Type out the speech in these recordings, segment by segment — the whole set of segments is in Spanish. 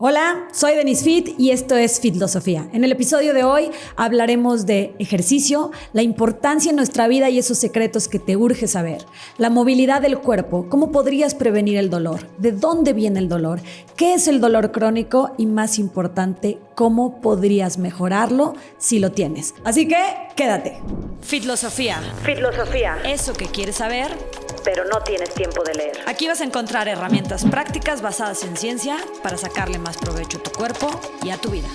Hola, soy Denise Fit y esto es Fitlosofía. En el episodio de hoy hablaremos de ejercicio, la importancia en nuestra vida y esos secretos que te urge saber, la movilidad del cuerpo, cómo podrías prevenir el dolor, de dónde viene el dolor, qué es el dolor crónico y, más importante, cómo podrías mejorarlo si lo tienes. Así que quédate. Fitlosofía. Fitlosofía. Eso que quieres saber, pero no tienes tiempo de leer. Aquí vas a encontrar herramientas prácticas basadas en ciencia para sacarle más provecho a tu cuerpo y a tu vida.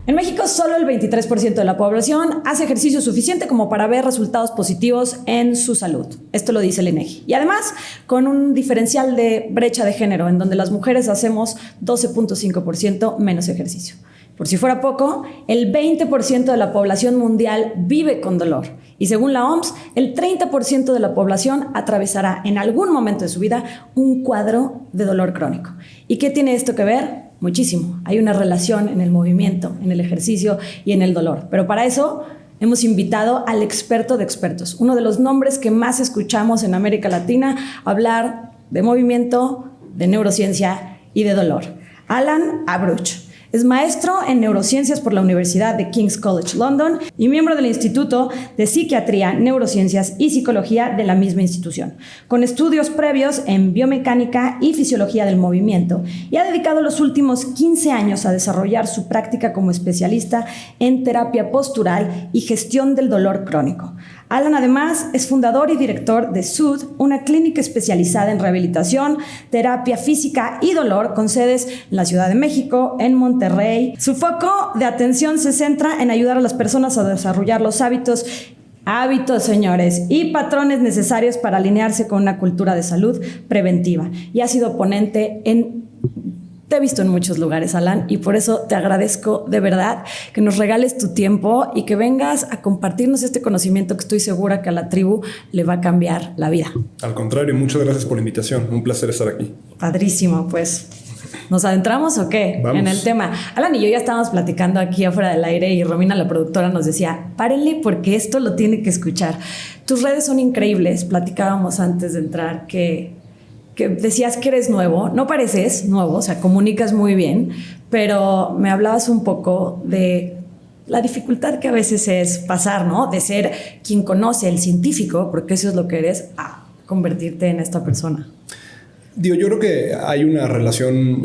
En México, solo el 23% de la población hace ejercicio suficiente como para ver resultados positivos en su salud. Esto lo dice el INEGI. Y además, con un diferencial de brecha de género, en donde las mujeres hacemos 12.5% menos ejercicio. Por si fuera poco, el 20% de la población mundial vive con dolor. Y según la OMS, el 30% de la población atravesará en algún momento de su vida un cuadro de dolor crónico. ¿Y qué tiene esto que ver? Muchísimo. Hay una relación en el movimiento, en el ejercicio y en el dolor. Pero para eso hemos invitado al experto de expertos, uno de los nombres que más escuchamos en América Latina hablar de movimiento, de neurociencia y de dolor. Alan Abruch. Es maestro en neurociencias por la Universidad de King's College London y miembro del Instituto de Psiquiatría, Neurociencias y Psicología de la misma institución, con estudios previos en biomecánica y fisiología del movimiento, y ha dedicado los últimos 15 años a desarrollar su práctica como especialista en terapia postural y gestión del dolor crónico. Alan además es fundador y director de SUD, una clínica especializada en rehabilitación, terapia física y dolor con sedes en la Ciudad de México, en Monterrey. Su foco de atención se centra en ayudar a las personas a desarrollar los hábitos, señores, y patrones necesarios para alinearse con una cultura de salud preventiva. Y ha sido ponente Te he visto en muchos lugares, Alan, y por eso te agradezco de verdad que nos regales tu tiempo y que vengas a compartirnos este conocimiento que estoy segura que a la tribu le va a cambiar la vida. Al contrario, muchas gracias por la invitación. Un placer estar aquí. Padrísimo, pues. ¿Nos adentramos o qué? Vamos. En el tema. Alan y yo ya estábamos platicando aquí afuera del aire y Romina, la productora, nos decía, párenle porque esto lo tiene que escuchar. Tus redes son increíbles. Platicábamos antes de entrar que decías que eres nuevo, no pareces nuevo, o sea, comunicas muy bien, pero me hablabas un poco de la dificultad que a veces es pasar, ¿no? De ser quien conoce, el científico, porque eso es lo que eres, a convertirte en esta persona. Yo creo que hay una relación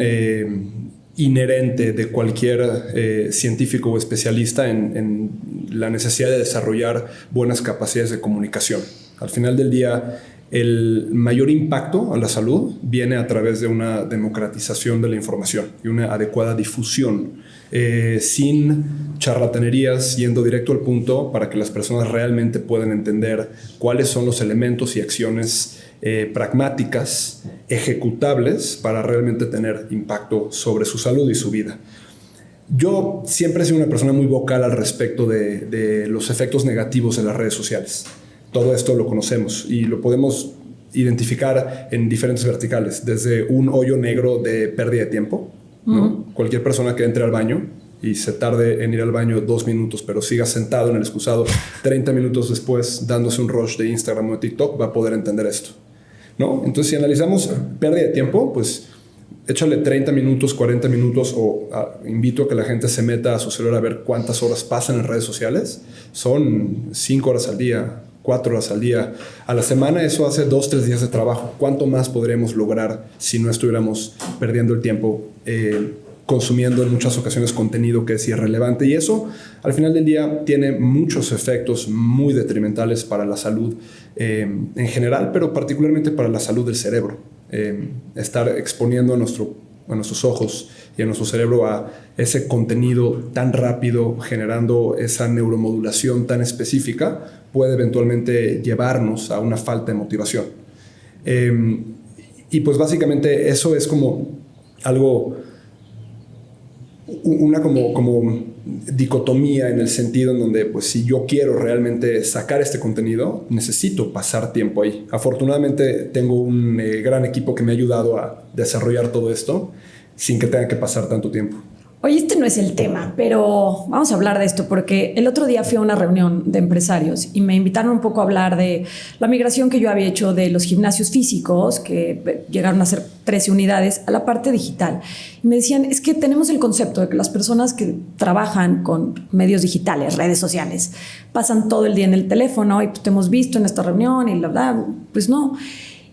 inherente de cualquier científico o especialista en la necesidad de desarrollar buenas capacidades de comunicación. Al final del día, el mayor impacto a la salud viene a través de una democratización de la información y una adecuada difusión, sin charlatanerías, yendo directo al punto para que las personas realmente puedan entender cuáles son los elementos y acciones pragmáticas, ejecutables, para realmente tener impacto sobre su salud y su vida. Yo siempre he sido una persona muy vocal al respecto de los efectos negativos de las redes sociales. Todo esto lo conocemos y lo podemos identificar en diferentes verticales, desde un hoyo negro de pérdida de tiempo, ¿no? Cualquier persona que entre al baño y se tarde en ir al baño 2 minutos, pero siga sentado en el excusado 30 minutos después dándose un rush de Instagram o de TikTok, va a poder entender esto, ¿no? Entonces, si analizamos pérdida de tiempo, pues échale 30 minutos, 40 minutos, invito a que la gente se meta a su celular a ver cuántas horas pasan en redes sociales. Son 5 horas al día, 4 horas al día. A la semana eso hace 2-3 días de trabajo. ¿Cuánto más podríamos lograr si no estuviéramos perdiendo el tiempo consumiendo en muchas ocasiones contenido que es irrelevante? Y eso, al final del día, tiene muchos efectos muy detrimentales para la salud en general, pero particularmente para la salud del cerebro. Estar exponiendo a nuestros ojos y a nuestro cerebro a ese contenido tan rápido, generando esa neuromodulación tan específica, puede eventualmente llevarnos a una falta de motivación. Y pues básicamente eso es como algo, una como dicotomía en el sentido en donde, pues, si yo quiero realmente sacar este contenido, necesito pasar tiempo ahí. Afortunadamente tengo un gran equipo que me ha ayudado a desarrollar todo esto sin que tenga que pasar tanto tiempo. Oye, este no es el tema, pero vamos a hablar de esto porque el otro día fui a una reunión de empresarios y me invitaron un poco a hablar de la migración que yo había hecho de los gimnasios físicos, que llegaron a ser 13 unidades, a la parte digital. Y me decían, es que tenemos el concepto de que las personas que trabajan con medios digitales, redes sociales, pasan todo el día en el teléfono y pues te hemos visto en esta reunión y la verdad, pues no.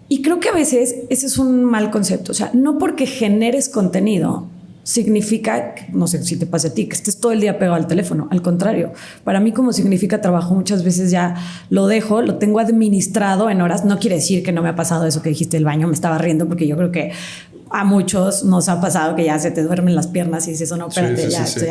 Y creo que a veces ese es un mal concepto. O sea, no porque generes contenido significa, no sé si te pasa a ti, que estés todo el día pegado al teléfono. Al contrario, para mí como significa trabajo, muchas veces ya lo dejo, lo tengo administrado en horas. No quiere decir que no me ha pasado eso que dijiste del baño, me estaba riendo porque yo creo que a muchos nos ha pasado que ya se te duermen las piernas y dices, no, espérate, sí.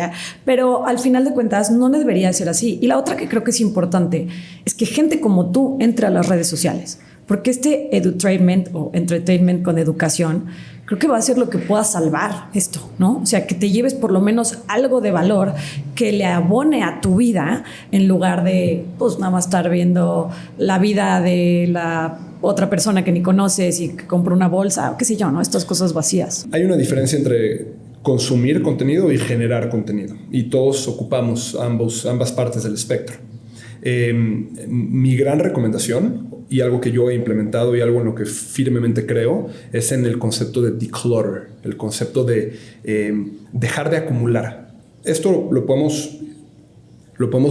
Pero al final de cuentas no debería ser así. Y la otra que creo que es importante es que gente como tú entre a las redes sociales, porque este edutainment o entertainment con educación creo que va a ser lo que pueda salvar esto, ¿no? O sea, que te lleves por lo menos algo de valor que le abone a tu vida en lugar de, pues, nada más estar viendo la vida de la otra persona que ni conoces y que compra una bolsa o qué sé yo, ¿no? Estas cosas vacías. Hay una diferencia entre consumir contenido y generar contenido. Y todos ocupamos ambas partes del espectro. Mi gran recomendación y algo que yo he implementado y algo en lo que firmemente creo es en el concepto de declutter, el concepto de dejar de acumular. Esto lo podemos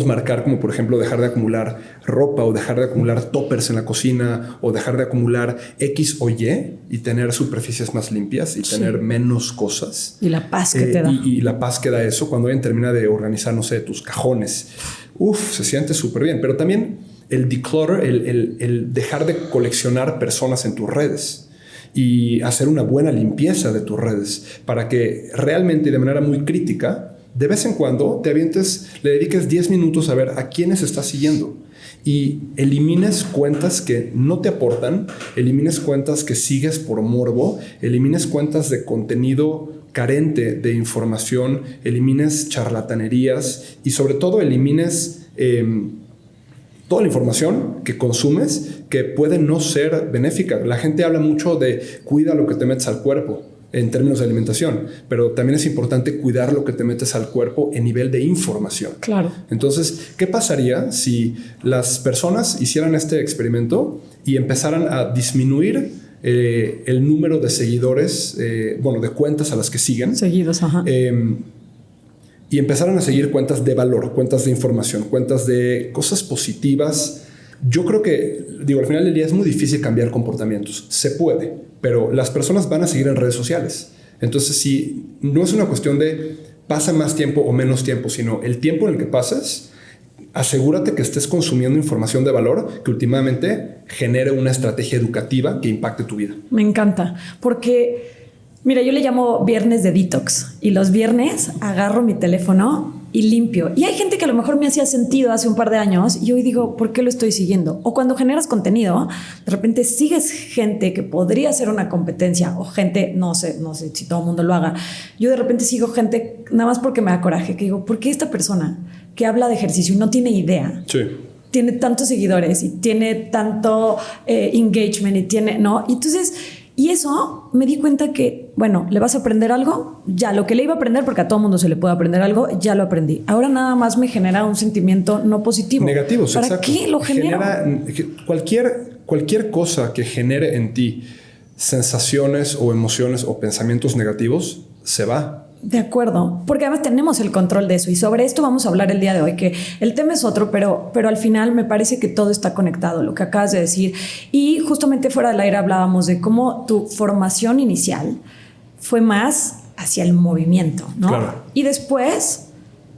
marcar como, por ejemplo, dejar de acumular ropa o dejar de acumular toppers en la cocina o dejar de acumular X o Y tener superficies más limpias y tener menos cosas. Y la paz que te da. Y la paz que da eso cuando alguien termina de organizar, no sé, tus cajones. Se siente súper bien. Pero también el declutter, el dejar de coleccionar personas en tus redes y hacer una buena limpieza de tus redes para que realmente y de manera muy crítica de vez en cuando te avientes, le dediques 10 minutos a ver a quiénes estás siguiendo y elimines cuentas que no te aportan, elimines cuentas que sigues por morbo, elimines cuentas de contenido carente de información, elimines charlatanerías y sobre todo elimines toda la información que consumes que puede no ser benéfica. La gente habla mucho de cuida lo que te metes al cuerpo en términos de alimentación, pero también es importante cuidar lo que te metes al cuerpo en nivel de información. Claro. Entonces, ¿qué pasaría si las personas hicieran este experimento y empezaran a disminuir el número de seguidores, de cuentas a las que siguen? Seguidos, ajá. Y empezaran a seguir cuentas de valor, cuentas de información, cuentas de cosas positivas. Yo creo que, al final del día es muy difícil cambiar comportamientos. Se puede, pero las personas van a seguir en redes sociales. Entonces, si no es una cuestión de pasa más tiempo o menos tiempo, sino el tiempo en el que pases, asegúrate que estés consumiendo información de valor que últimamente genere una estrategia educativa que impacte tu vida. Me encanta, porque mira, yo le llamo viernes de detox y los viernes agarro mi teléfono y limpio. Y hay gente que a lo mejor me hacía sentido hace un par de años y hoy digo, ¿por qué lo estoy siguiendo? O cuando generas contenido, de repente sigues gente que podría ser una competencia o gente, no sé si todo el mundo lo haga. Yo de repente sigo gente nada más porque me da coraje, que digo, ¿por qué esta persona que habla de ejercicio y no tiene idea? Sí. Tiene tantos seguidores y tiene tanto engagement y tiene, ¿no? Y entonces, y eso me di cuenta que, bueno, ¿le vas a aprender algo? Ya, lo que le iba a aprender, porque a todo mundo se le puede aprender algo, ya lo aprendí. Ahora nada más me genera un sentimiento no positivo. Negativo, ¿Para exacto. qué lo genero? Cualquier cosa que genere en ti sensaciones o emociones o pensamientos negativos, se va. De acuerdo, porque además tenemos el control de eso y sobre esto vamos a hablar el día de hoy, que el tema es otro, pero al final me parece que todo está conectado, lo que acabas de decir. Y justamente fuera del aire hablábamos de cómo tu formación inicial fue más hacia el movimiento, ¿no? Claro. Y después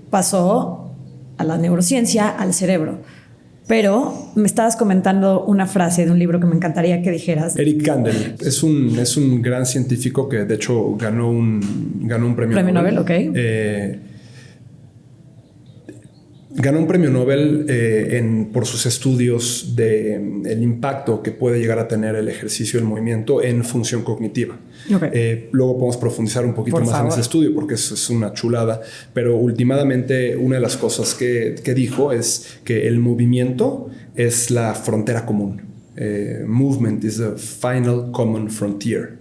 pasó a la neurociencia, al cerebro. Pero me estabas comentando una frase de un libro que me encantaría que dijeras. Eric Kandel es un gran científico que de hecho ganó un premio Nobel. Ok. Ganó un premio Nobel por sus estudios del impacto que puede llegar a tener el ejercicio y el movimiento en función cognitiva. Okay. Luego podemos profundizar un poquito más en ese estudio porque es una chulada, pero últimamente una de las cosas que dijo es que el movimiento es la frontera común. Movement is the final common frontier.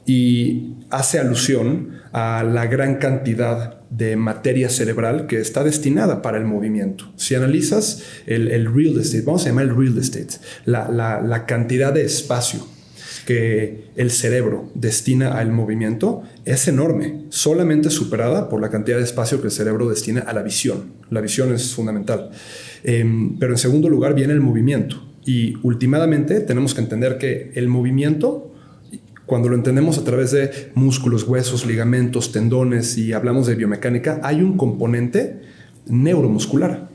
y hace alusión a la gran cantidad de materia cerebral que está destinada para el movimiento. Si analizas el real estate, vamos a llamar el real estate, la cantidad de espacio que el cerebro destina al movimiento es enorme, solamente superada por la cantidad de espacio que el cerebro destina a la visión. La visión es fundamental. Pero en segundo lugar viene el movimiento. Y últimamente tenemos que entender que el movimiento, cuando lo entendemos a través de músculos, huesos, ligamentos, tendones y hablamos de biomecánica, hay un componente neuromuscular.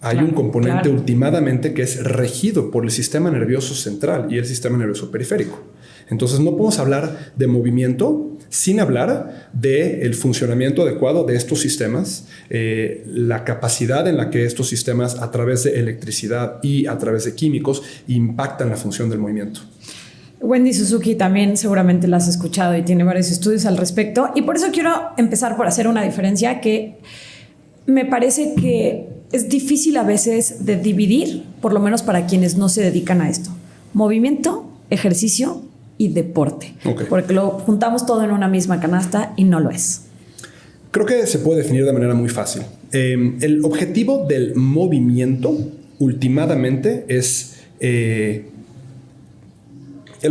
Hay un componente últimamente que es regido por el sistema nervioso central y el sistema nervioso periférico. Entonces no podemos hablar de movimiento sin hablar del funcionamiento adecuado de estos sistemas, la capacidad en la que estos sistemas a través de electricidad y a través de químicos impactan la función del movimiento. Wendy Suzuki también seguramente la has escuchado y tiene varios estudios al respecto, y por eso quiero empezar por hacer una diferencia que me parece que es difícil a veces de dividir, por lo menos para quienes no se dedican a esto. Movimiento, ejercicio y deporte. Okay. Porque lo juntamos todo en una misma canasta y no lo es. Creo que se puede definir de manera muy fácil. El objetivo del movimiento últimamente es... el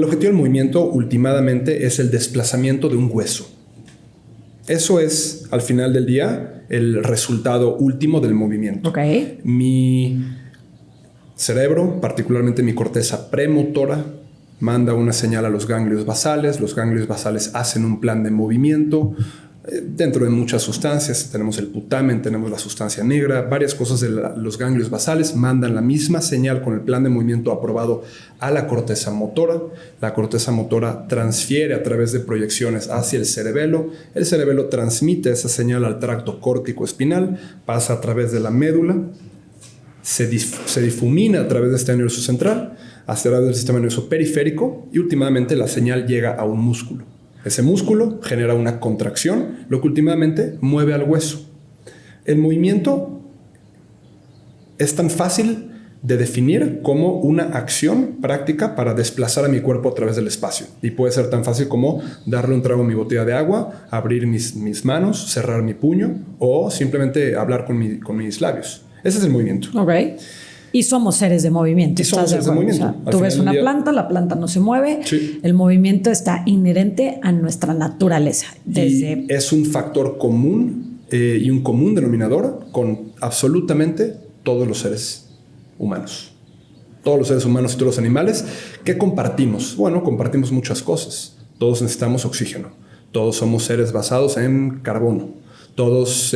objetivo del movimiento últimamente es el desplazamiento de un hueso. Eso es, al final del día, el resultado último del movimiento. Okay. Mi cerebro, particularmente mi corteza premotora, manda una señal a los ganglios basales. Los ganglios basales hacen un plan de movimiento. Dentro de muchas sustancias, tenemos el putamen, tenemos la sustancia negra, varias cosas de los ganglios basales mandan la misma señal con el plan de movimiento aprobado a la corteza motora. La corteza motora transfiere a través de proyecciones hacia el cerebelo transmite esa señal al tracto córtico espinal, pasa a través de la médula, se difumina a través del sistema nervioso central, a través del sistema nervioso periférico y últimamente la señal llega a un músculo. Ese músculo genera una contracción, lo que últimamente mueve al hueso. El movimiento es tan fácil de definir como una acción práctica para desplazar a mi cuerpo a través del espacio. Y puede ser tan fácil como darle un trago a mi botella de agua, abrir mis manos, cerrar mi puño o simplemente hablar con mis labios. Ese es el movimiento. Ok. Y somos seres de movimiento. Y somos seres de movimiento. O sea, tú ves una planta, la planta no se mueve. Sí. El movimiento está inherente a nuestra naturaleza. Y es un factor común y un común denominador con absolutamente todos los seres humanos. Todos los seres humanos y todos los animales. ¿Qué compartimos? Bueno, compartimos muchas cosas. Todos necesitamos oxígeno. Todos somos seres basados en carbono. Todos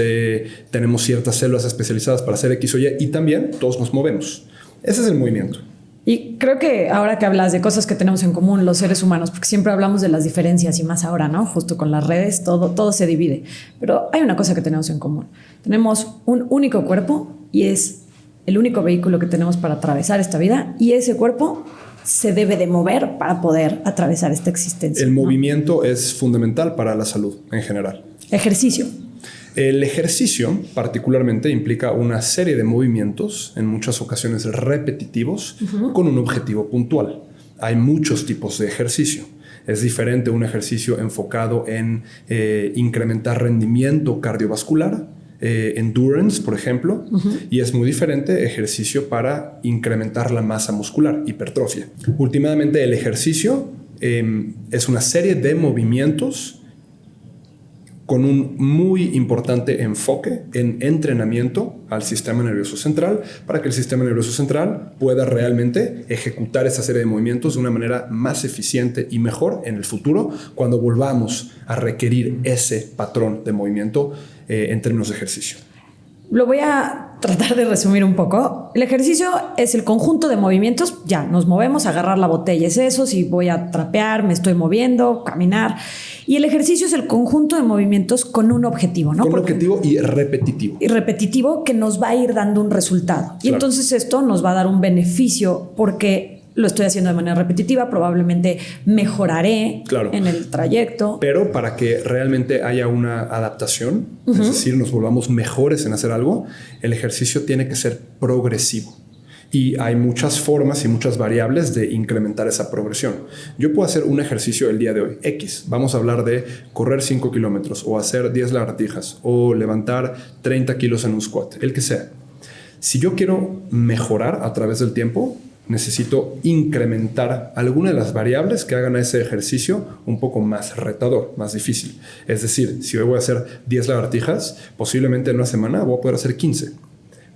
tenemos ciertas células especializadas para hacer X o Y y también todos nos movemos. Ese es el movimiento. Y creo que ahora que hablas de cosas que tenemos en común los seres humanos, porque siempre hablamos de las diferencias y más ahora, ¿no? Justo con las redes todo se divide. Pero hay una cosa que tenemos en común. Tenemos un único cuerpo y es el único vehículo que tenemos para atravesar esta vida y ese cuerpo se debe de mover para poder atravesar esta existencia. El movimiento es fundamental para la salud en general. Ejercicio. El ejercicio particularmente implica una serie de movimientos, en muchas ocasiones repetitivos, con un objetivo puntual. Hay muchos tipos de ejercicio. Es diferente un ejercicio enfocado en incrementar rendimiento cardiovascular, endurance, por ejemplo, y es muy diferente ejercicio para incrementar la masa muscular, hipertrofia. Últimamente el ejercicio es una serie de movimientos con un muy importante enfoque en entrenamiento al sistema nervioso central para que el sistema nervioso central pueda realmente ejecutar esa serie de movimientos de una manera más eficiente y mejor en el futuro cuando volvamos a requerir ese patrón de movimiento en términos de ejercicio. Lo voy a tratar de resumir un poco. El ejercicio es el conjunto de movimientos. Ya, nos movemos, agarrar la botella es eso. Si voy a trapear, me estoy moviendo, caminar. Y el ejercicio es el conjunto de movimientos con un objetivo, ¿no? Con un objetivo y repetitivo. Y repetitivo que nos va a ir dando un resultado. Claro. Y entonces esto nos va a dar un beneficio porque lo estoy haciendo de manera repetitiva, probablemente mejoraré en el trayecto. Pero para que realmente haya una adaptación, es decir, nos volvamos mejores en hacer algo, el ejercicio tiene que ser progresivo. Y hay muchas formas y muchas variables de incrementar esa progresión. Yo puedo hacer un ejercicio el día de hoy, X. Vamos a hablar de correr 5 kilómetros o hacer 10 lagartijas o levantar 30 kilos en un squat, el que sea. Si yo quiero mejorar a través del tiempo, necesito incrementar alguna de las variables que hagan a ese ejercicio un poco más retador, más difícil. Es decir, si hoy voy a hacer 10 lagartijas, posiblemente en una semana voy a poder hacer 15.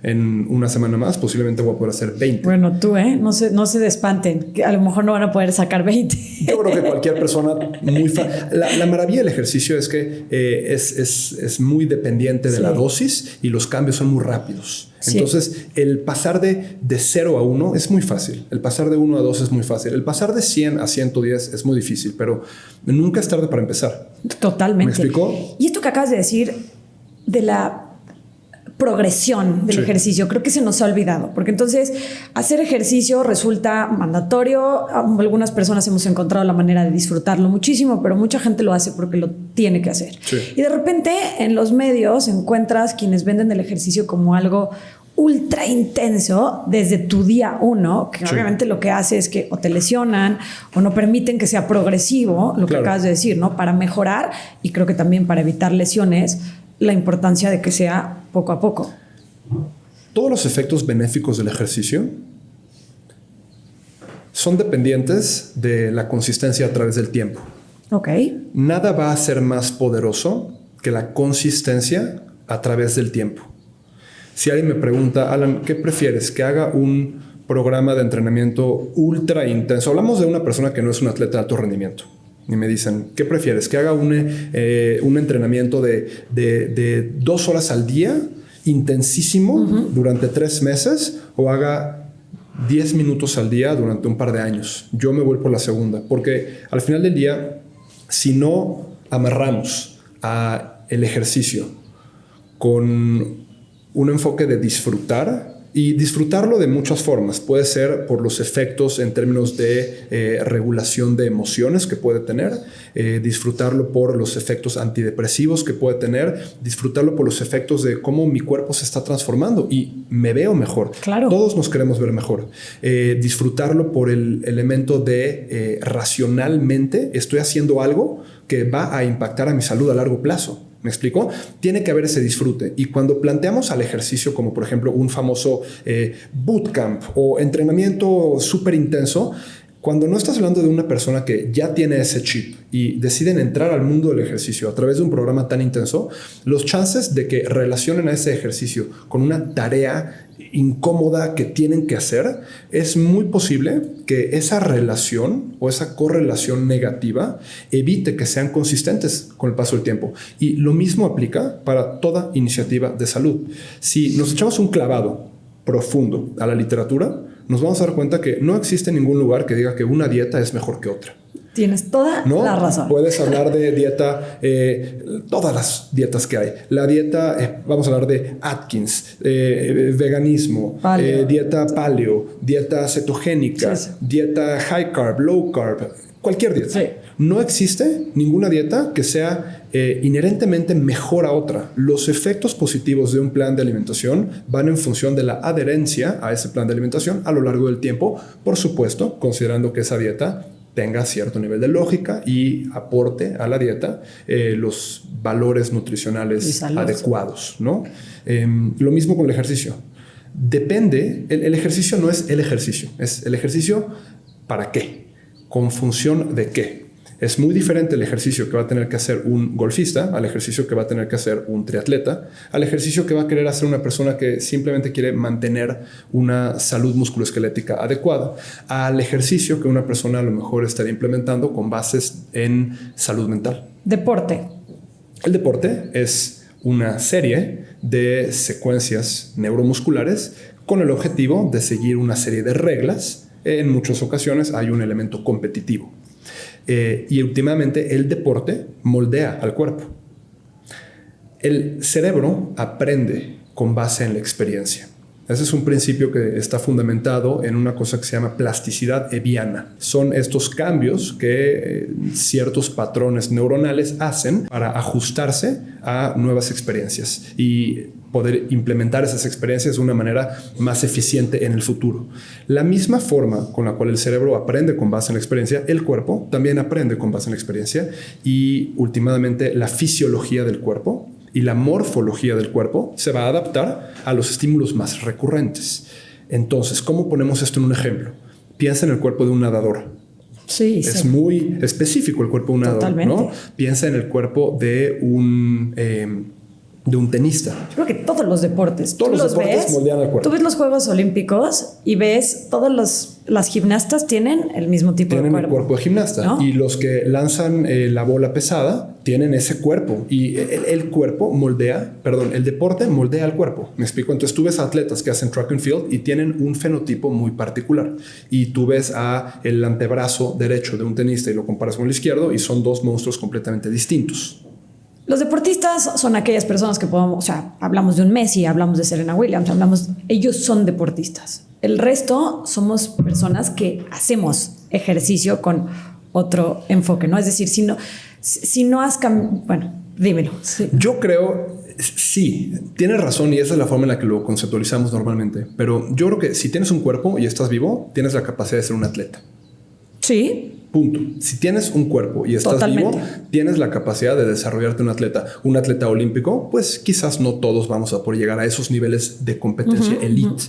En una semana más, posiblemente voy a poder hacer 20. Bueno, tú, no se despanten, que a lo mejor no van a poder sacar 20. Yo creo que cualquier persona la maravilla del ejercicio es que es muy dependiente de la dosis y los cambios son muy rápidos. Sí. Entonces, el pasar de 0 a 1 es muy fácil. El pasar de 1 a 2 es muy fácil. El pasar de 100 a 110 es muy difícil, pero nunca es tarde para empezar. Totalmente. ¿Me explicó? Y esto que acabas de decir de la progresión del ejercicio, creo que se nos ha olvidado, porque entonces hacer ejercicio resulta mandatorio. Algunas personas hemos encontrado la manera de disfrutarlo muchísimo, pero mucha gente lo hace porque lo tiene que hacer. Sí. Y de repente en los medios encuentras quienes venden el ejercicio como algo ultra intenso desde tu día 1, que obviamente lo que hace es que o te lesionan o no permiten que sea progresivo, lo que acabas de decir, ¿no? Para mejorar, y creo que también para evitar lesiones, la importancia de que sea poco a poco. Todos los efectos benéficos del ejercicio son dependientes de la consistencia a través del tiempo. Ok. Nada va a ser más poderoso que la consistencia a través del tiempo. Si alguien me pregunta, Alan, ¿qué prefieres? ¿Que haga un programa de entrenamiento ultra intenso? Hablamos de una persona que no es un atleta de alto rendimiento. Y me dicen, ¿qué prefieres? ¿Que haga un entrenamiento de 2 horas al día, intensísimo, durante 3 meses? ¿O haga 10 minutos al día durante un par de años? Yo me voy por la segunda. Porque al final del día, si no amarramos el ejercicio con un enfoque de disfrutar, y disfrutarlo de muchas formas. Puede ser por los efectos en términos de regulación de emociones que puede tener, disfrutarlo por los efectos antidepresivos que puede tener, disfrutarlo por los efectos de cómo mi cuerpo se está transformando y me veo mejor. Claro. Todos nos queremos ver mejor. Disfrutarlo por el elemento de racionalmente estoy haciendo algo que va a impactar a mi salud a largo plazo. ¿Me explico? Tiene que haber ese disfrute. Y cuando planteamos al ejercicio como, por ejemplo, un famoso bootcamp o entrenamiento súper intenso, cuando no estás hablando de una persona que ya tiene ese chip y deciden entrar al mundo del ejercicio a través de un programa tan intenso, los chances de que relacionen a ese ejercicio con una tarea incómoda que tienen que hacer, es muy posible que esa relación o esa correlación negativa evite que sean consistentes con el paso del tiempo. Y lo mismo aplica para toda iniciativa de salud. Si nos echamos un clavado profundo a la literatura, nos vamos a dar cuenta que no existe ningún lugar que diga que una dieta es mejor que otra. Tienes toda la razón. Puedes hablar de dieta, todas las dietas que hay. La dieta, vamos a hablar de Atkins, veganismo, dieta paleo, dieta cetogénica, dieta high carb, low carb, cualquier dieta. Sí. No existe ninguna dieta que sea inherentemente mejor a otra. Los efectos positivos de un plan de alimentación van en función de la adherencia a ese plan de alimentación a lo largo del tiempo, por supuesto, considerando que esa dieta tenga cierto nivel de lógica y aporte a la dieta los valores nutricionales adecuados, ¿no? Lo mismo con el ejercicio. Depende, el ejercicio no es el ejercicio, es el ejercicio ¿para qué? ¿Con función de qué? Es muy diferente el ejercicio que va a tener que hacer un golfista al ejercicio que va a tener que hacer un triatleta, al ejercicio que va a querer hacer una persona que simplemente quiere mantener una salud musculoesquelética adecuada, al ejercicio que una persona a lo mejor está implementando con bases en salud mental. Deporte. El deporte es una serie de secuencias neuromusculares con el objetivo de seguir una serie de reglas. En muchas ocasiones hay un elemento competitivo. Y últimamente el deporte moldea al cuerpo. El cerebro aprende con base en la experiencia. Ese es un principio que está fundamentado en una cosa que se llama plasticidad hebbiana. Son estos cambios que ciertos patrones neuronales hacen para ajustarse a nuevas experiencias y poder implementar esas experiencias de una manera más eficiente en el futuro. La misma forma con la cual el cerebro aprende con base en la experiencia, el cuerpo también aprende con base en la experiencia, y últimamente la fisiología del cuerpo y la morfología del cuerpo se va a adaptar a los estímulos más recurrentes. Entonces, ¿cómo ponemos esto en un ejemplo? Piensa en el cuerpo de un nadador. Sí, es muy específico el cuerpo de un nadador, ¿no? Piensa en el cuerpo de un tenista. Yo creo que todos los deportes. Todos los deportes moldean el cuerpo. Tú ves los Juegos Olímpicos y ves todas las gimnastas tienen el mismo tipo de cuerpo. Tienen el cuerpo de gimnasta, ¿no? Y los que lanzan la bola pesada tienen ese cuerpo. Y el deporte moldea el cuerpo. Me explico. Entonces tú ves a atletas que hacen track and field y tienen un fenotipo muy particular. Y tú ves a el antebrazo derecho de un tenista y lo comparas con el izquierdo y son dos monstruos completamente distintos. Los deportistas son aquellas personas que podemos, o sea, hablamos de un Messi, hablamos de Serena Williams, ellos son deportistas. El resto somos personas que hacemos ejercicio con otro enfoque, ¿no? Es decir, si no has bueno, dímelo. Sí. Yo creo, sí, tienes razón y esa es la forma en la que lo conceptualizamos normalmente. Pero yo creo que si tienes un cuerpo y estás vivo, tienes la capacidad de ser un atleta. Sí. Punto. Si tienes un cuerpo y estás vivo, tienes la capacidad de desarrollarte un atleta olímpico. Pues quizás no todos vamos a poder llegar a esos niveles de competencia elite,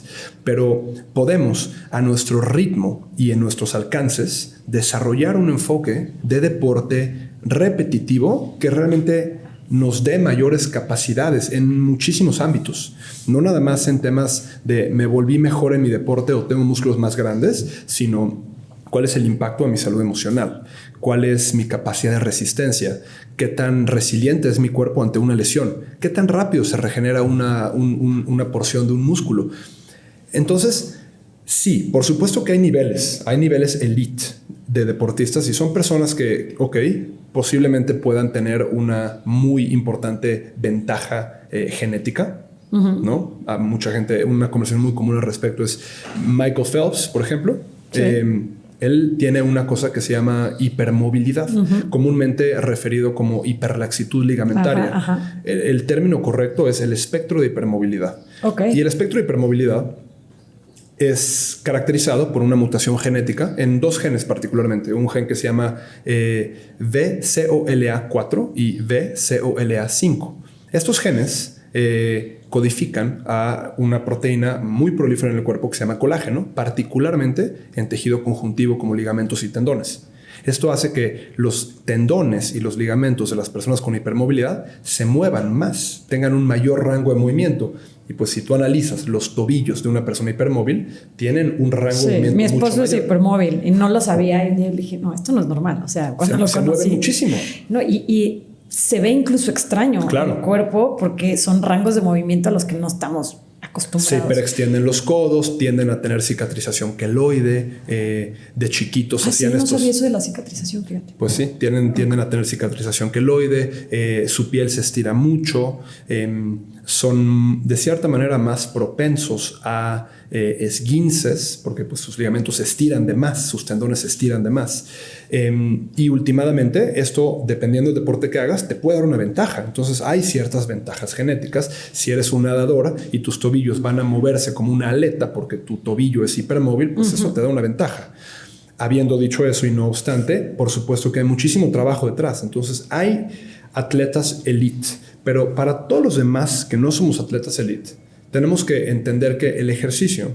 pero podemos a nuestro ritmo y en nuestros alcances desarrollar un enfoque de deporte repetitivo que realmente nos dé mayores capacidades en muchísimos ámbitos. No nada más en temas de me volví mejor en mi deporte o tengo músculos más grandes, sino ¿cuál es el impacto a mi salud emocional? ¿Cuál es mi capacidad de resistencia? ¿Qué tan resiliente es mi cuerpo ante una lesión? ¿Qué tan rápido se regenera una porción de un músculo? Entonces, sí, por supuesto que hay niveles elite de deportistas y son personas que, posiblemente puedan tener una muy importante ventaja genética. ¿No? A mucha gente, una conversación muy común al respecto es Michael Phelps, por ejemplo. Sí. Él tiene una cosa que se llama hipermovilidad, comúnmente referido como hiperlaxitud ligamentaria. El término correcto es el espectro de hipermovilidad. Y el espectro de hipermovilidad es caracterizado por una mutación genética en dos genes particularmente. Un gen que se llama VCOLA4 y VCOLA5. Estos genes codifican a una proteína muy prolífera en el cuerpo que se llama colágeno, particularmente en tejido conjuntivo como ligamentos y tendones. Esto hace que los tendones y los ligamentos de las personas con hipermovilidad se muevan más, tengan un mayor rango de movimiento. Y pues si tú analizas los tobillos de una persona hipermóvil, tienen un rango de movimiento. Mi esposo es hipermóvil y no lo sabía. Y le dije, no, esto no es normal. O sea, cuando lo conocí, se mueve muchísimo. No, y se ve incluso extraño el cuerpo porque son rangos de movimiento a los que no estamos acostumbrados. Se hiperextienden los codos, tienden a tener cicatrización queloide. De chiquitos hacían estos. No sabía eso de la cicatrización, fíjate. Pues sí, tienden a tener cicatrización queloide. Su piel se estira mucho. Son de cierta manera más propensos a esguinces porque pues sus ligamentos se estiran de más, sus tendones se estiran de más. Y últimamente esto, dependiendo del deporte que hagas, te puede dar una ventaja. Entonces hay ciertas ventajas genéticas. Si eres un nadador y tus tobillos van a moverse como una aleta porque tu tobillo es hipermóvil, pues eso te da una ventaja. Habiendo dicho eso y no obstante, por supuesto que hay muchísimo trabajo detrás. Entonces hay atletas elite, pero para todos los demás que no somos atletas elite, tenemos que entender que el ejercicio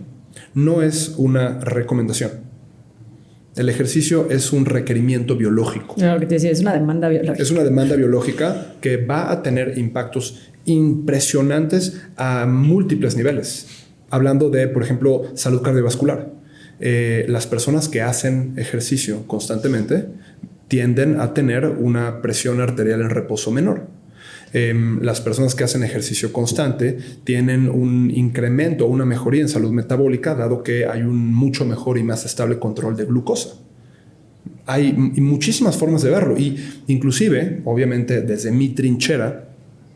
no es una recomendación. El ejercicio es un requerimiento biológico. Lo que te decía, es una demanda biológica. Es una demanda biológica que va a tener impactos impresionantes a múltiples niveles. Hablando de, por ejemplo, salud cardiovascular. Las personas que hacen ejercicio constantemente tienden a tener una presión arterial en reposo menor. Las personas que hacen ejercicio constante tienen un incremento o una mejoría en salud metabólica, dado que hay un mucho mejor y más estable control de glucosa. Hay muchísimas formas de verlo y inclusive, obviamente, desde mi trinchera,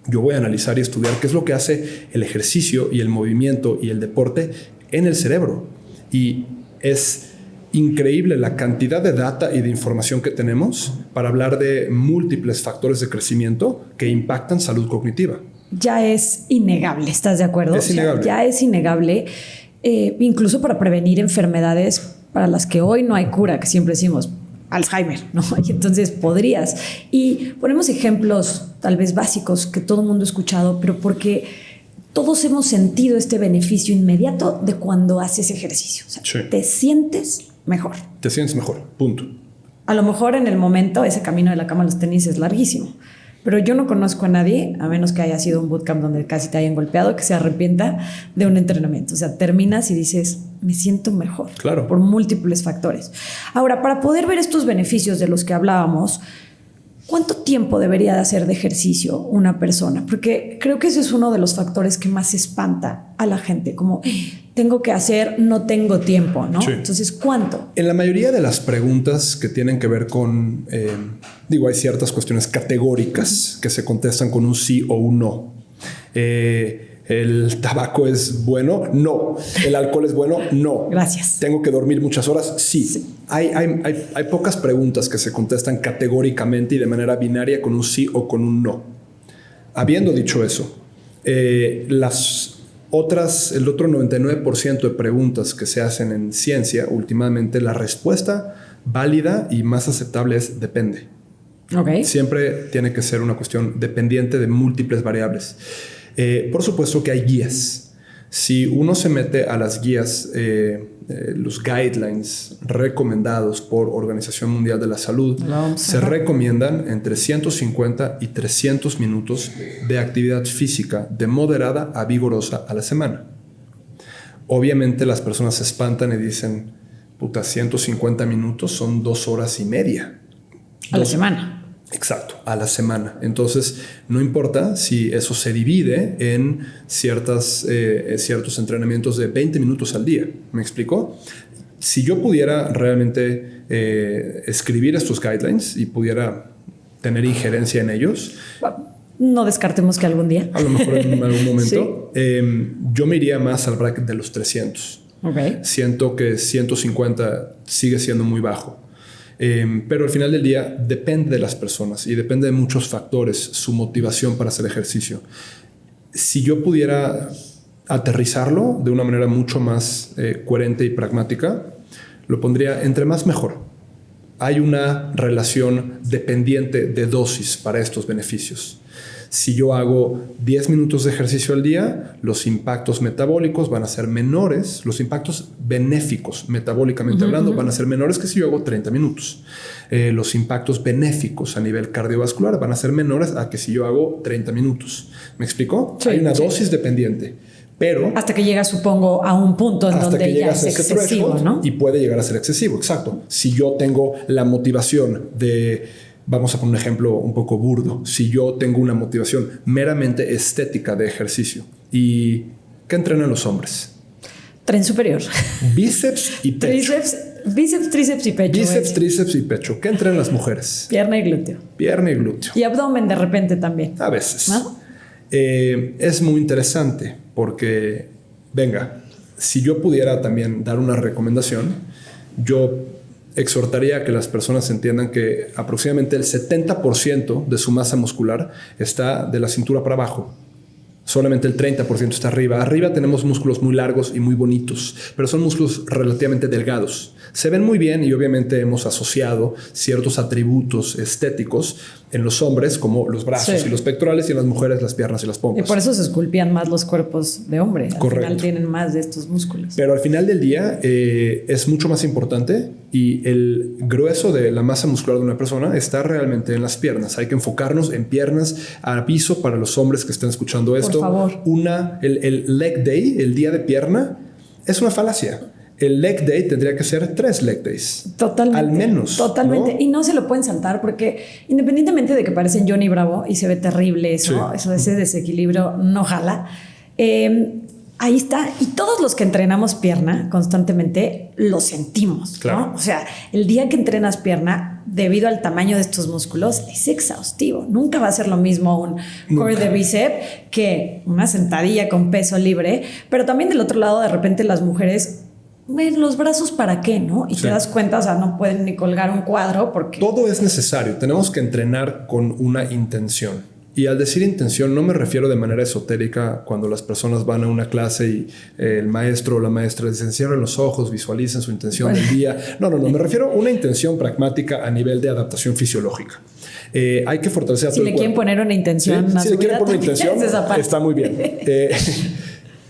yo voy a analizar y estudiar qué es lo que hace el ejercicio y el movimiento y el deporte en el cerebro. Y es increíble la cantidad de data y de información que tenemos para hablar de múltiples factores de crecimiento que impactan salud cognitiva. Ya es innegable, ¿estás de acuerdo? Es innegable. Ya es innegable, incluso para prevenir enfermedades para las que hoy no hay cura, que siempre decimos Alzheimer, ¿no? Y entonces podrías. Y ponemos ejemplos tal vez básicos que todo el mundo ha escuchado, pero porque todos hemos sentido este beneficio inmediato de cuando haces ejercicio. O sea, sí. Te sientes mejor. Te sientes mejor, punto. A lo mejor en el momento ese camino de la cama a los tenis es larguísimo, pero yo no conozco a nadie, a menos que haya sido un bootcamp donde casi te hayan golpeado, que se arrepienta de un entrenamiento. O sea, terminas y dices, me siento mejor. Claro. Por múltiples factores. Ahora, para poder ver estos beneficios de los que hablábamos, ¿cuánto tiempo debería de hacer de ejercicio una persona? Porque creo que ese es uno de los factores que más espanta a la gente, como tengo que hacer, no tengo tiempo, ¿no? Sí. Entonces, ¿cuánto? En la mayoría de las preguntas que tienen que ver con, hay ciertas cuestiones categóricas que se contestan con un sí o un no. ¿El tabaco es bueno? No. ¿El alcohol es bueno? No. Gracias. ¿Tengo que dormir muchas horas? Sí. Hay pocas preguntas que se contestan categóricamente y de manera binaria con un sí o con un no. Habiendo dicho eso, el otro 99% de preguntas que se hacen en ciencia, últimamente la respuesta válida y más aceptable es depende. Okay. Siempre tiene que ser una cuestión dependiente de múltiples variables. Por supuesto que hay guías. Si uno se mete a las guías, los guidelines recomendados por Organización Mundial de la Salud, se recomiendan entre 150 y 300 minutos de actividad física de moderada a vigorosa a la semana. Obviamente las personas se espantan y dicen, 150 minutos son 2 horas y media. A la semana. Exacto, a la semana. Entonces, no importa si eso se divide en ciertos entrenamientos de 20 minutos al día. ¿Me explico? Si yo pudiera realmente escribir estos guidelines y pudiera tener injerencia en ellos... No descartemos que algún día. A lo mejor en algún momento. ¿Sí? Yo me iría más al bracket de los 300. Okay. Siento que 150 sigue siendo muy bajo. Pero al final del día depende de las personas y depende de muchos factores, su motivación para hacer ejercicio. Si yo pudiera aterrizarlo de una manera mucho más coherente y pragmática, lo pondría entre más mejor. Hay una relación dependiente de dosis para estos beneficios. Si yo hago 10 minutos de ejercicio al día, los impactos metabólicos van a ser menores, los impactos benéficos metabólicamente hablando van a ser menores que si yo hago 30 minutos. Los impactos benéficos a nivel cardiovascular van a ser menores a que si yo hago 30 minutos. ¿Me explico? Sí, hay una dosis dependiente. Pero hasta que llega, supongo, a un punto en donde ya es excesivo, ¿no? Y puede llegar a ser excesivo, exacto. Si yo tengo la motivación de... Vamos a poner un ejemplo un poco burdo. Si yo tengo una motivación meramente estética de ejercicio, ¿y qué entrenan los hombres? Tren superior. Bíceps y pecho. Bíceps, tríceps y pecho. Bíceps, tríceps y pecho. ¿Qué entrenan las mujeres? Pierna y glúteo. Pierna y glúteo. Y abdomen de repente también. A veces. ¿No? Es muy interesante porque, venga, si yo pudiera también dar una recomendación, yo exhortaría a que las personas entiendan que aproximadamente el 70% de su masa muscular está de la cintura para abajo. Solamente el 30% está arriba. Arriba tenemos músculos muy largos y muy bonitos, pero son músculos relativamente delgados. Se ven muy bien y obviamente hemos asociado ciertos atributos estéticos en los hombres, como los brazos y los pectorales, y en las mujeres las piernas y las pompas. Y por eso se esculpían más los cuerpos de hombre. Al Correcto. final tienen más de estos músculos. Pero al final del día es mucho más importante y el grueso de la masa muscular de una persona está realmente en las piernas. Hay que enfocarnos en piernas. Aviso para los hombres que estén escuchando esto. Por favor. El leg day, el día de pierna, es una falacia. El leg day tendría que ser 3 leg days. Totalmente. Al menos. Totalmente. ¿no? Y no se lo pueden saltar porque independientemente de que parecen Johnny Bravo y se ve terrible eso, ese desequilibrio no jala. Ahí está. Y todos los que entrenamos pierna constantemente lo sentimos. Claro. ¿no? O sea, el día que entrenas pierna, debido al tamaño de estos músculos, es exhaustivo. Nunca va a ser lo mismo un core de bíceps que una sentadilla con peso libre. Pero también del otro lado, de repente las mujeres... los brazos para qué, ¿no? Y te das cuenta, o sea, no pueden ni colgar un cuadro porque... Todo es necesario. Tenemos que entrenar con una intención. Y al decir intención no me refiero de manera esotérica cuando las personas van a una clase y el maestro o la maestra les cierren los ojos, visualicen su intención del día. No. Me refiero a una intención pragmática a nivel de adaptación fisiológica. Hay que fortalecer a todo el cuerpo. Si le quieren poner una intención, si le quieren poner una intención, está muy bien.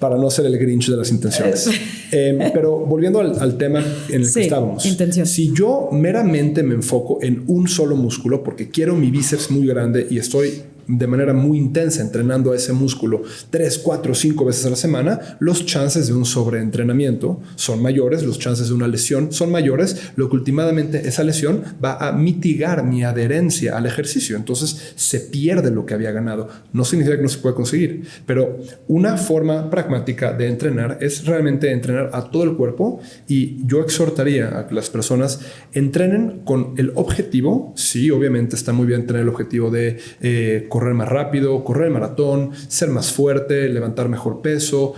Para no ser el Grinch de las intenciones. Pero volviendo al tema en el que estábamos. Intención. Si yo meramente me enfoco en un solo músculo porque quiero mi bíceps muy grande y estoy de manera muy intensa entrenando a ese músculo 3, 4, 5 veces a la semana, los chances de un sobreentrenamiento son mayores, los chances de una lesión son mayores, lo que últimamente esa lesión va a mitigar mi adherencia al ejercicio. Entonces se pierde lo que había ganado. No significa que no se pueda conseguir, pero una forma pragmática de entrenar es realmente entrenar a todo el cuerpo, y yo exhortaría a que las personas entrenen con el objetivo. Sí, obviamente está muy bien tener el objetivo de correr más rápido, correr el maratón, ser más fuerte, levantar mejor peso,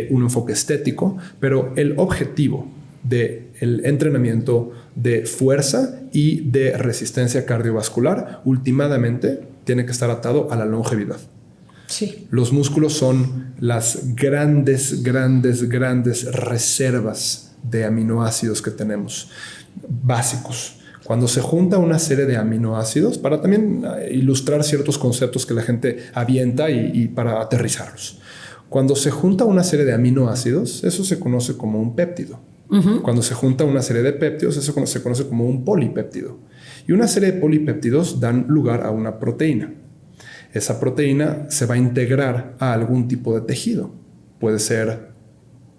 un enfoque estético, pero el objetivo del entrenamiento de fuerza y de resistencia cardiovascular últimamente tiene que estar atado a la longevidad. Sí. Los músculos son las grandes reservas de aminoácidos que tenemos, básicos. Cuando se junta una serie de aminoácidos, para también ilustrar ciertos conceptos que la gente avienta y para aterrizarlos. Cuando se junta una serie de aminoácidos, eso se conoce como un péptido. Uh-huh. Cuando se junta una serie de péptidos, eso se conoce como un polipéptido. Y una serie de polipéptidos dan lugar a una proteína. Esa proteína se va a integrar a algún tipo de tejido. Puede ser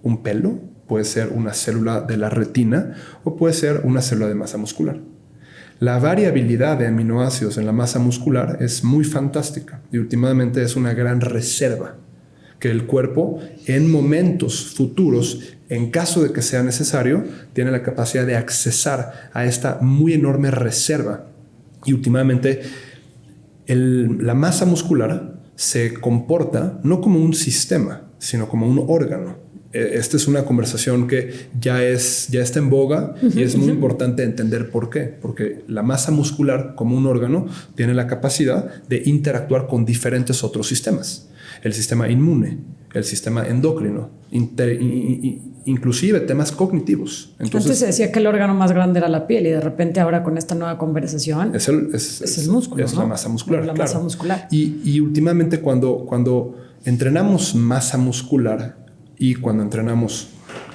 un pelo, puede ser una célula de la retina o puede ser una célula de masa muscular. La variabilidad de aminoácidos en la masa muscular es muy fantástica y últimamente es una gran reserva que el cuerpo en momentos futuros, en caso de que sea necesario, tiene la capacidad de accesar a esta muy enorme reserva. Y últimamente la masa muscular se comporta no como un sistema, sino como un órgano. Esta es una conversación que ya está en boga y es muy importante entender por qué. Porque la masa muscular como un órgano tiene la capacidad de interactuar con diferentes otros sistemas. El sistema inmune, el sistema endocrino, inclusive temas cognitivos. Entonces, antes se decía que el órgano más grande era la piel y de repente ahora con esta nueva conversación es el músculo. Es, ¿no? La masa muscular. Masa muscular. Y últimamente cuando entrenamos masa muscular y cuando entrenamos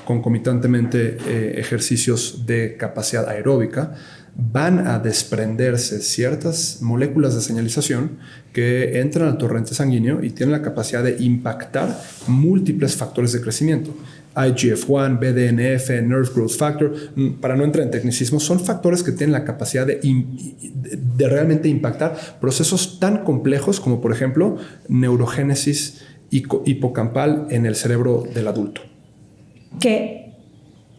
concomitantemente ejercicios de capacidad aeróbica, van a desprenderse ciertas moléculas de señalización que entran al torrente sanguíneo y tienen la capacidad de impactar múltiples factores de crecimiento. IGF-1, BDNF, Nerve Growth Factor, para no entrar en tecnicismos, son factores que tienen la capacidad de realmente impactar procesos tan complejos como, por ejemplo, neurogénesis hipocampal en el cerebro del adulto. Que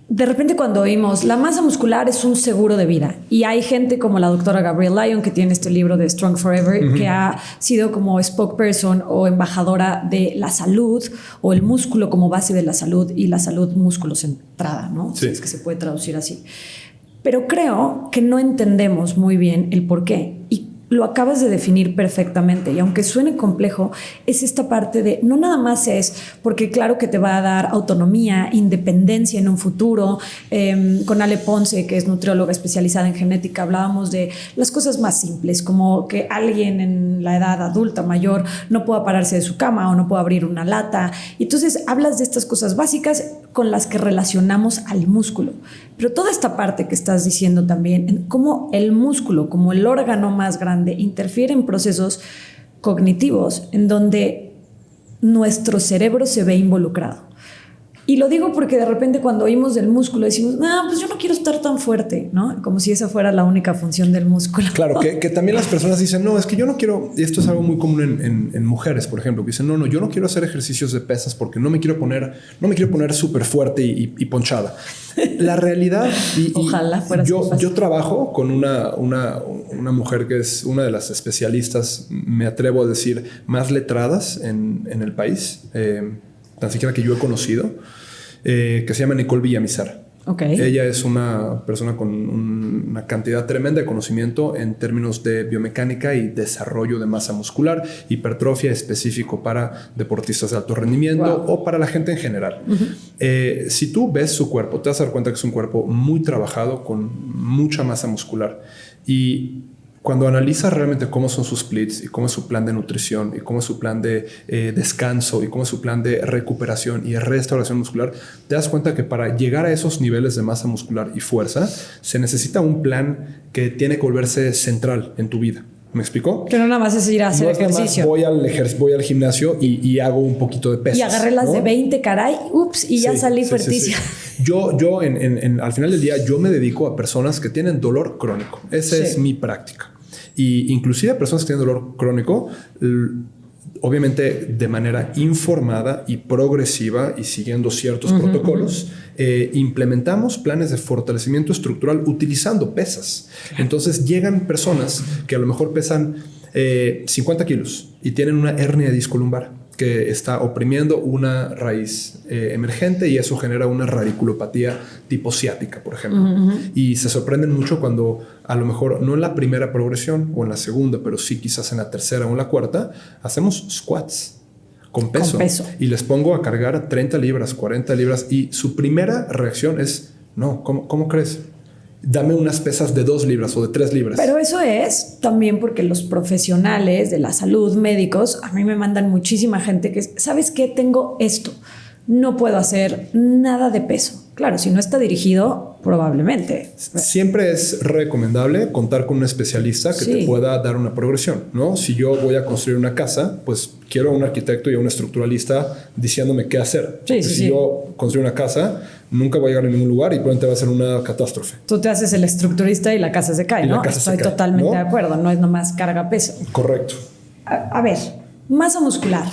de repente cuando oímos la masa muscular es un seguro de vida, y hay gente como la doctora Gabrielle Lyon que tiene este libro de Strong Forever, uh-huh, que ha sido como spokesperson o embajadora de la salud o el músculo como base de la salud y la salud músculo centrada, ¿no? Sí. Es que se puede traducir así. Pero creo que no entendemos muy bien el por qué, y lo acabas de definir perfectamente, y aunque suene complejo, es esta parte de no nada más es porque claro que te va a dar autonomía, independencia en un futuro. Con Ale Ponce, que es nutrióloga especializada en genética, hablábamos de las cosas más simples, como que alguien en la edad adulta mayor no pueda pararse de su cama o no pueda abrir una lata. Y entonces hablas de estas cosas básicas con las que relacionamos al músculo. Pero toda esta parte que estás diciendo también, en cómo el músculo, como el órgano más grande, interfiere en procesos cognitivos en donde nuestro cerebro se ve involucrado. Y lo digo porque de repente cuando oímos del músculo decimos, no, pues yo no quiero estar tan fuerte, ¿no? Como si esa fuera la única función del músculo. Claro, que también las personas dicen, no, es que yo no quiero, y esto es algo muy común en mujeres, por ejemplo, que dicen, no, yo no quiero hacer ejercicios de pesas porque no me quiero poner súper fuerte y ponchada. La realidad, Ojalá fuera yo trabajo con una mujer que es una de las especialistas, me atrevo a decir, más letradas en el país, tan siquiera que yo he conocido, que se llama Nicole Villamizar. Okay. Ella es una persona con una cantidad tremenda de conocimiento en términos de biomecánica y desarrollo de masa muscular, hipertrofia específico para deportistas de alto rendimiento o para la gente en general. Si tú ves su cuerpo, te vas a dar cuenta que es un cuerpo muy trabajado con mucha masa muscular. Y cuando analizas realmente cómo son sus splits y cómo es su plan de nutrición y cómo es su plan de descanso y cómo es su plan de recuperación y restauración muscular, te das cuenta que para llegar a esos niveles de masa muscular y fuerza se necesita un plan que tiene que volverse central en tu vida. ¿Me explicó? Que no nada más es ir a hacer ejercicio. Voy al gimnasio y hago un poquito de pesas. Y agarré las, ¿no?, de 20, caray, y ya salí fuertísima. Yo al final del día, yo me dedico a personas que tienen dolor crónico. Esa es mi práctica. Y inclusive a personas que tienen dolor crónico, obviamente de manera informada y progresiva y siguiendo ciertos protocolos, implementamos planes de fortalecimiento estructural utilizando pesas. Entonces llegan personas que a lo mejor pesan 50 kilos y tienen una hernia discolumbar que está oprimiendo una raíz emergente y eso genera una radiculopatía tipo ciática, por ejemplo. Y se sorprenden mucho cuando a lo mejor no en la primera progresión o en la segunda, pero sí quizás en la tercera o en la cuarta, hacemos squats con peso. Y les pongo a cargar 30 libras, 40 libras y su primera reacción es, no, ¿cómo crees? Dame unas pesas de 2 libras o de 3 libras. Pero eso es también porque los profesionales de la salud, médicos, a mí me mandan muchísima gente que, ¿sabes qué? Tengo esto. No puedo hacer nada de peso. Claro, si no está dirigido, probablemente. Siempre es recomendable contar con un especialista que te pueda dar una progresión, ¿no? Si yo voy a construir una casa, pues quiero a un arquitecto y a un estructuralista diciéndome qué hacer. Si yo construyo una casa, nunca voy a llegar a ningún lugar y probablemente va a ser una catástrofe. Tú te haces el estructurista y la casa se cae, ¿no? Estoy totalmente de acuerdo. No es nomás carga peso. Correcto. A ver, masa muscular.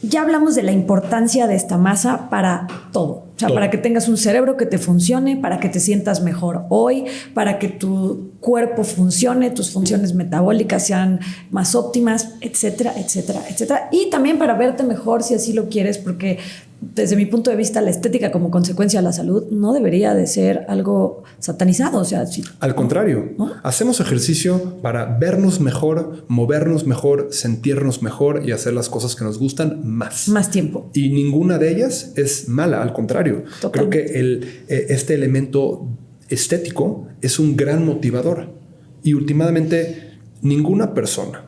Ya hablamos de la importancia de esta masa para todo. O sea, para que tengas un cerebro que te funcione, para que te sientas mejor hoy, para que tu cuerpo funcione, tus funciones metabólicas sean más óptimas, etcétera, etcétera, etcétera. Y también para verte mejor si así lo quieres, porque desde mi punto de vista la estética como consecuencia de la salud no debería de ser algo satanizado. O sea, al contrario, ¿no? Hacemos ejercicio para vernos mejor, movernos mejor, sentirnos mejor y hacer las cosas que nos gustan más. Más tiempo. Y ninguna de ellas es mala, al contrario. Totalmente. Creo que este elemento estético es un gran motivador y últimamente ninguna persona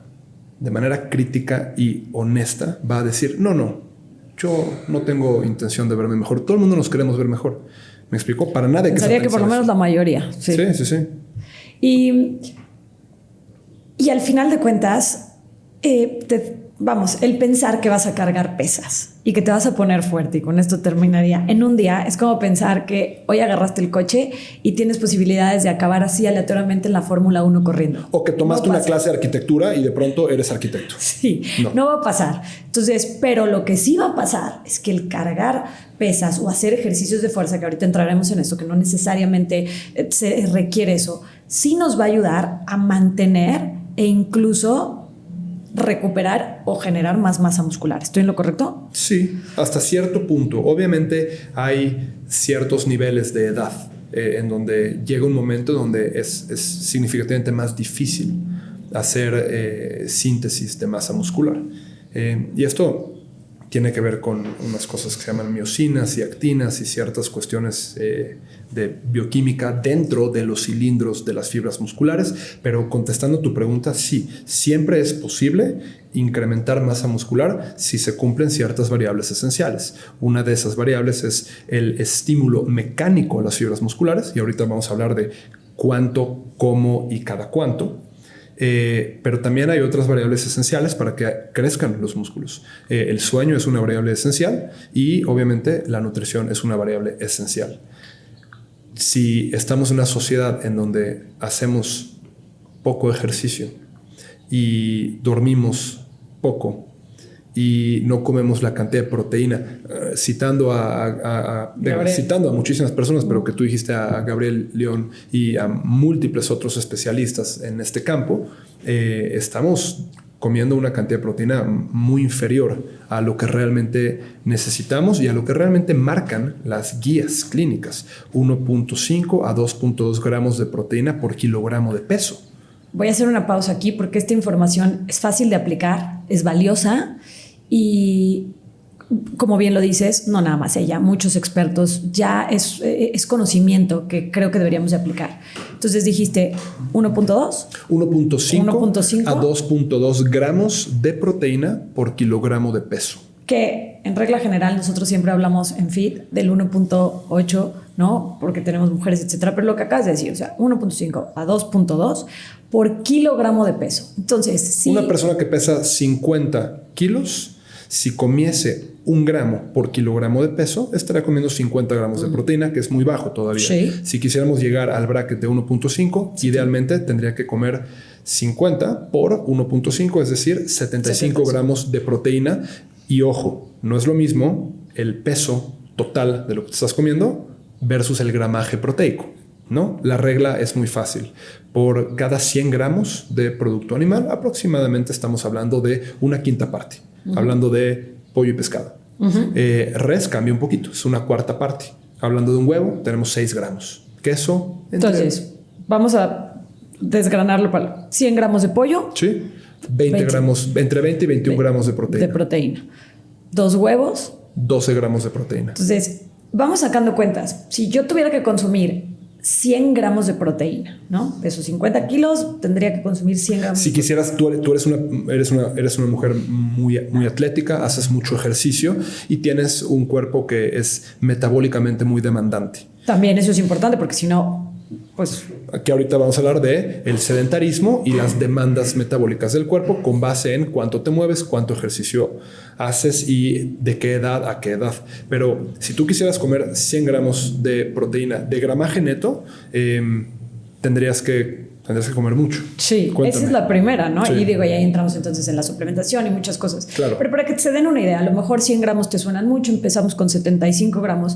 de manera crítica y honesta va a decir no, yo no tengo intención de verme mejor. Todo el mundo nos queremos ver mejor. ¿Me explico? Para nada. Pensaría que por lo menos la mayoría. Sí. Y al final de cuentas, el pensar que vas a cargar pesas y que te vas a poner fuerte, y con esto terminaría, en un día es como pensar que hoy agarraste el coche y tienes posibilidades de acabar así aleatoriamente en la Fórmula 1 corriendo. O que tomaste una clase de arquitectura y de pronto eres arquitecto. Sí, no va a pasar. Entonces, pero lo que sí va a pasar es que el cargar pesas o hacer ejercicios de fuerza, que ahorita entraremos en esto, que no necesariamente se requiere eso, sí nos va a ayudar a mantener e incluso recuperar o generar más masa muscular. ¿Estoy en lo correcto? Sí, hasta cierto punto. Obviamente hay ciertos niveles de edad en donde llega un momento donde es significativamente más difícil hacer síntesis de masa muscular. Y esto tiene que ver con unas cosas que se llaman miocinas y actinas y ciertas cuestiones de bioquímica dentro de los cilindros de las fibras musculares. Pero contestando tu pregunta, sí, siempre es posible incrementar masa muscular si se cumplen ciertas variables esenciales. Una de esas variables es el estímulo mecánico a las fibras musculares y ahorita vamos a hablar de cuánto, cómo y cada cuánto. Pero también hay otras variables esenciales para que crezcan los músculos. El sueño es una variable esencial y obviamente la nutrición es una variable esencial. Si estamos en una sociedad en donde hacemos poco ejercicio y dormimos poco y no comemos la cantidad de proteína, citando a muchísimas personas, pero que tú dijiste a Gabriel León y a múltiples otros especialistas en este campo, estamos comiendo una cantidad de proteína muy inferior a lo que realmente necesitamos y a lo que realmente marcan las guías clínicas. 1.5 a 2.2 gramos de proteína por kilogramo de peso. Voy a hacer una pausa aquí porque esta información es fácil de aplicar, es valiosa y, como bien lo dices, no nada más ella, muchos expertos, ya es conocimiento que creo que deberíamos de aplicar. Entonces dijiste 1.2. 1.5 a 2.2 gramos de proteína por kilogramo de peso. Que en regla general nosotros siempre hablamos en FIT del 1.8, ¿no? Porque tenemos mujeres, etcétera. Pero lo que acabas de decir, o sea, 1.5 a 2.2 por kilogramo de peso. Entonces, si una persona que pesa 50 kilos, si comiese 1 gramo por kilogramo de peso, estaría comiendo 50 gramos de proteína, que es muy bajo todavía. Sí. Si quisiéramos llegar al bracket de 1.5, idealmente tendría que comer 50 por 1.5, es decir, 75 gramos de proteína. Y ojo, no es lo mismo el peso total de lo que te estás comiendo versus el gramaje proteico, ¿no? La regla es muy fácil. Por cada 100 gramos de producto animal, aproximadamente estamos hablando de una quinta parte. Hablando de pollo y pescado. Res cambia un poquito, es una cuarta parte. Hablando de un huevo, tenemos 6 gramos. Queso. Entonces, vamos a desgranarlo para 100 gramos de pollo. Sí. 20 gramos, entre 20 y 21 gramos de proteína. 2 huevos. 12 gramos de proteína. Entonces, vamos sacando cuentas. Si yo tuviera que consumir 100 gramos de proteína, ¿no? Peso 50 kilos, tendría que consumir 100 gramos. Si quisieras, tú eres una mujer muy atlética, haces mucho ejercicio y tienes un cuerpo que es metabólicamente muy demandante. También eso es importante porque si no, pues... Aquí ahorita vamos a hablar de el sedentarismo y las demandas metabólicas del cuerpo con base en cuánto te mueves, cuánto ejercicio haces y de qué edad a qué edad. Pero si tú quisieras comer 100 gramos de proteína de gramaje neto, tendrías que comer mucho. Sí, cuéntame. Esa es la primera, ¿no? Sí. Y digo, y ahí entramos entonces en la suplementación y muchas cosas. Claro. Pero para que se den una idea, a lo mejor 100 gramos te suenan mucho, empezamos con 75 gramos.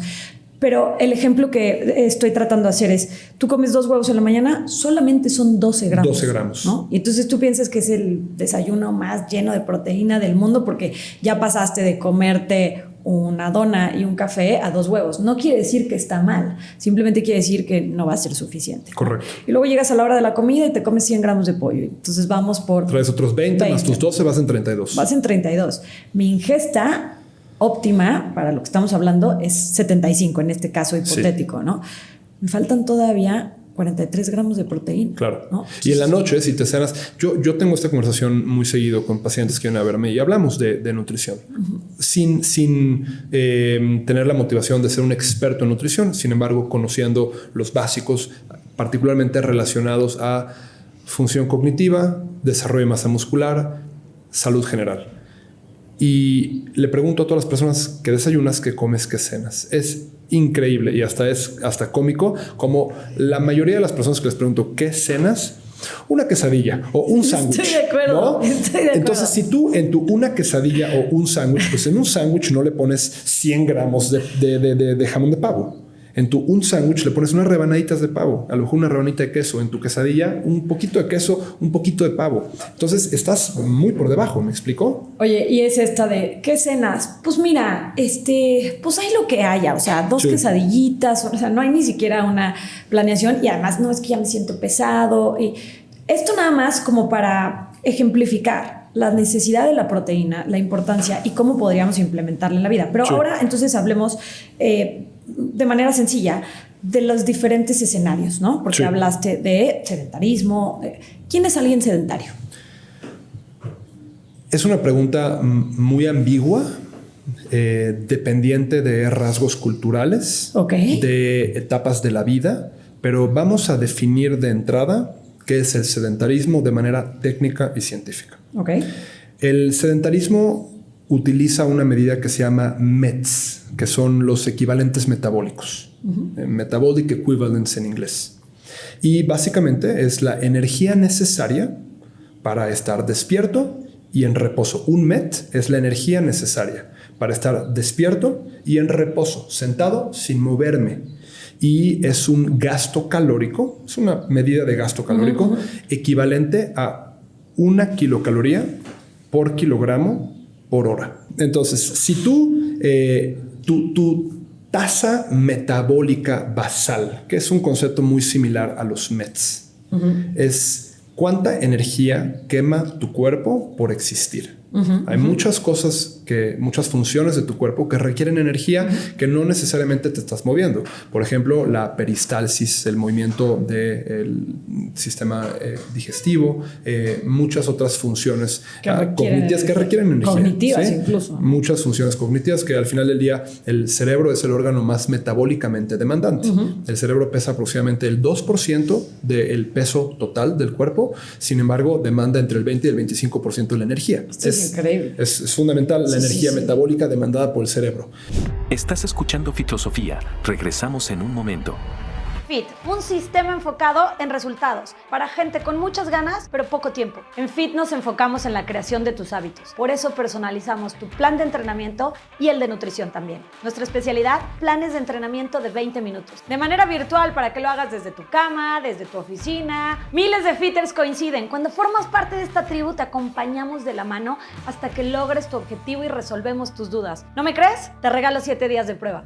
Pero el ejemplo que estoy tratando de hacer es, tú comes 2 huevos en la mañana, solamente son 12 gramos. 12 gramos. ¿No? Y entonces tú piensas que es el desayuno más lleno de proteína del mundo porque ya pasaste de comerte una dona y un café a 2 huevos. No quiere decir que está mal, simplemente quiere decir que no va a ser suficiente. Correcto. Y luego llegas a la hora de la comida y te comes 100 gramos de pollo. Entonces vamos por... Traes otros 20 más tus 12, vas en 32. Vas en 32. Mi ingesta óptima, para lo que estamos hablando, es 75 en este caso hipotético, sí. ¿No? Me faltan todavía 43 gramos de proteína. Claro. ¿No? Y en la noche, si te cenas... Yo tengo esta conversación muy seguido con pacientes que vienen a verme y hablamos de nutrición. Sin tener la motivación de ser un experto en nutrición, sin embargo, conociendo los básicos, particularmente relacionados a función cognitiva, desarrollo de masa muscular, salud general. Y le pregunto a todas las personas que desayunas, que comes, que cenas. Es increíble y hasta cómico como la mayoría de las personas que les pregunto ¿qué cenas? Una quesadilla o un sándwich. Estoy de acuerdo. ¿No? Estoy de acuerdo. Entonces, si tú en tu una quesadilla o un sándwich, pues en un sándwich no le pones 100 gramos de jamón de pavo. En tu un sándwich le pones unas rebanaditas de pavo, a lo mejor una rebanita de queso. En tu quesadilla, un poquito de queso, un poquito de pavo. Entonces estás muy por debajo, ¿me explico? Oye, y es esta de ¿qué cenas? Pues mira, pues hay lo que haya, o sea, 2 quesadillitas, o sea, no hay ni siquiera una planeación y además no es que ya me siento pesado. Y esto nada más como para ejemplificar la necesidad de la proteína, la importancia y cómo podríamos implementarla en la vida. Pero ahora entonces hablemos de manera sencilla de los diferentes escenarios, ¿no? Porque hablaste de sedentarismo. ¿Quién es alguien sedentario? Es una pregunta muy ambigua, dependiente de rasgos culturales, de etapas de la vida, pero vamos a definir de entrada qué es el sedentarismo de manera técnica y científica. Okay. El sedentarismo utiliza una medida que se llama METs, que son los equivalentes metabólicos. Metabolic Equivalents en inglés. Y básicamente es la energía necesaria para estar despierto y en reposo. Un MET es la energía necesaria para estar despierto y en reposo, sentado sin moverme. Y es un gasto calórico, es una medida de gasto calórico equivalente a 1 kilocaloría por kilogramo por hora. Entonces, si tu tasa metabólica basal, que es un concepto muy similar a los METs, es cuánta energía quema tu cuerpo por existir. Hay muchas cosas, muchas funciones de tu cuerpo que requieren energía que no necesariamente te estás moviendo. Por ejemplo, la peristalsis, el movimiento del sistema digestivo, muchas otras funciones cognitivas que requieren energía. Cognitivas, ¿sí? Incluso. Muchas funciones cognitivas que al final del día el cerebro es el órgano más metabólicamente demandante. El cerebro pesa aproximadamente el 2% del peso total del cuerpo. Sin embargo, demanda entre el 20 y el 25% de la energía. Es increíble. Es fundamental la energía metabólica demandada por el cerebro. Estás escuchando Fitosofía. Regresamos en un momento. Fit, un sistema enfocado en resultados, para gente con muchas ganas, pero poco tiempo. En Fit nos enfocamos en la creación de tus hábitos. Por eso personalizamos tu plan de entrenamiento y el de nutrición también. Nuestra especialidad, planes de entrenamiento de 20 minutos. De manera virtual para que lo hagas desde tu cama, desde tu oficina. Miles de fitters coinciden. Cuando formas parte de esta tribu, te acompañamos de la mano hasta que logres tu objetivo y resolvemos tus dudas. ¿No me crees? Te regalo 7 días de prueba.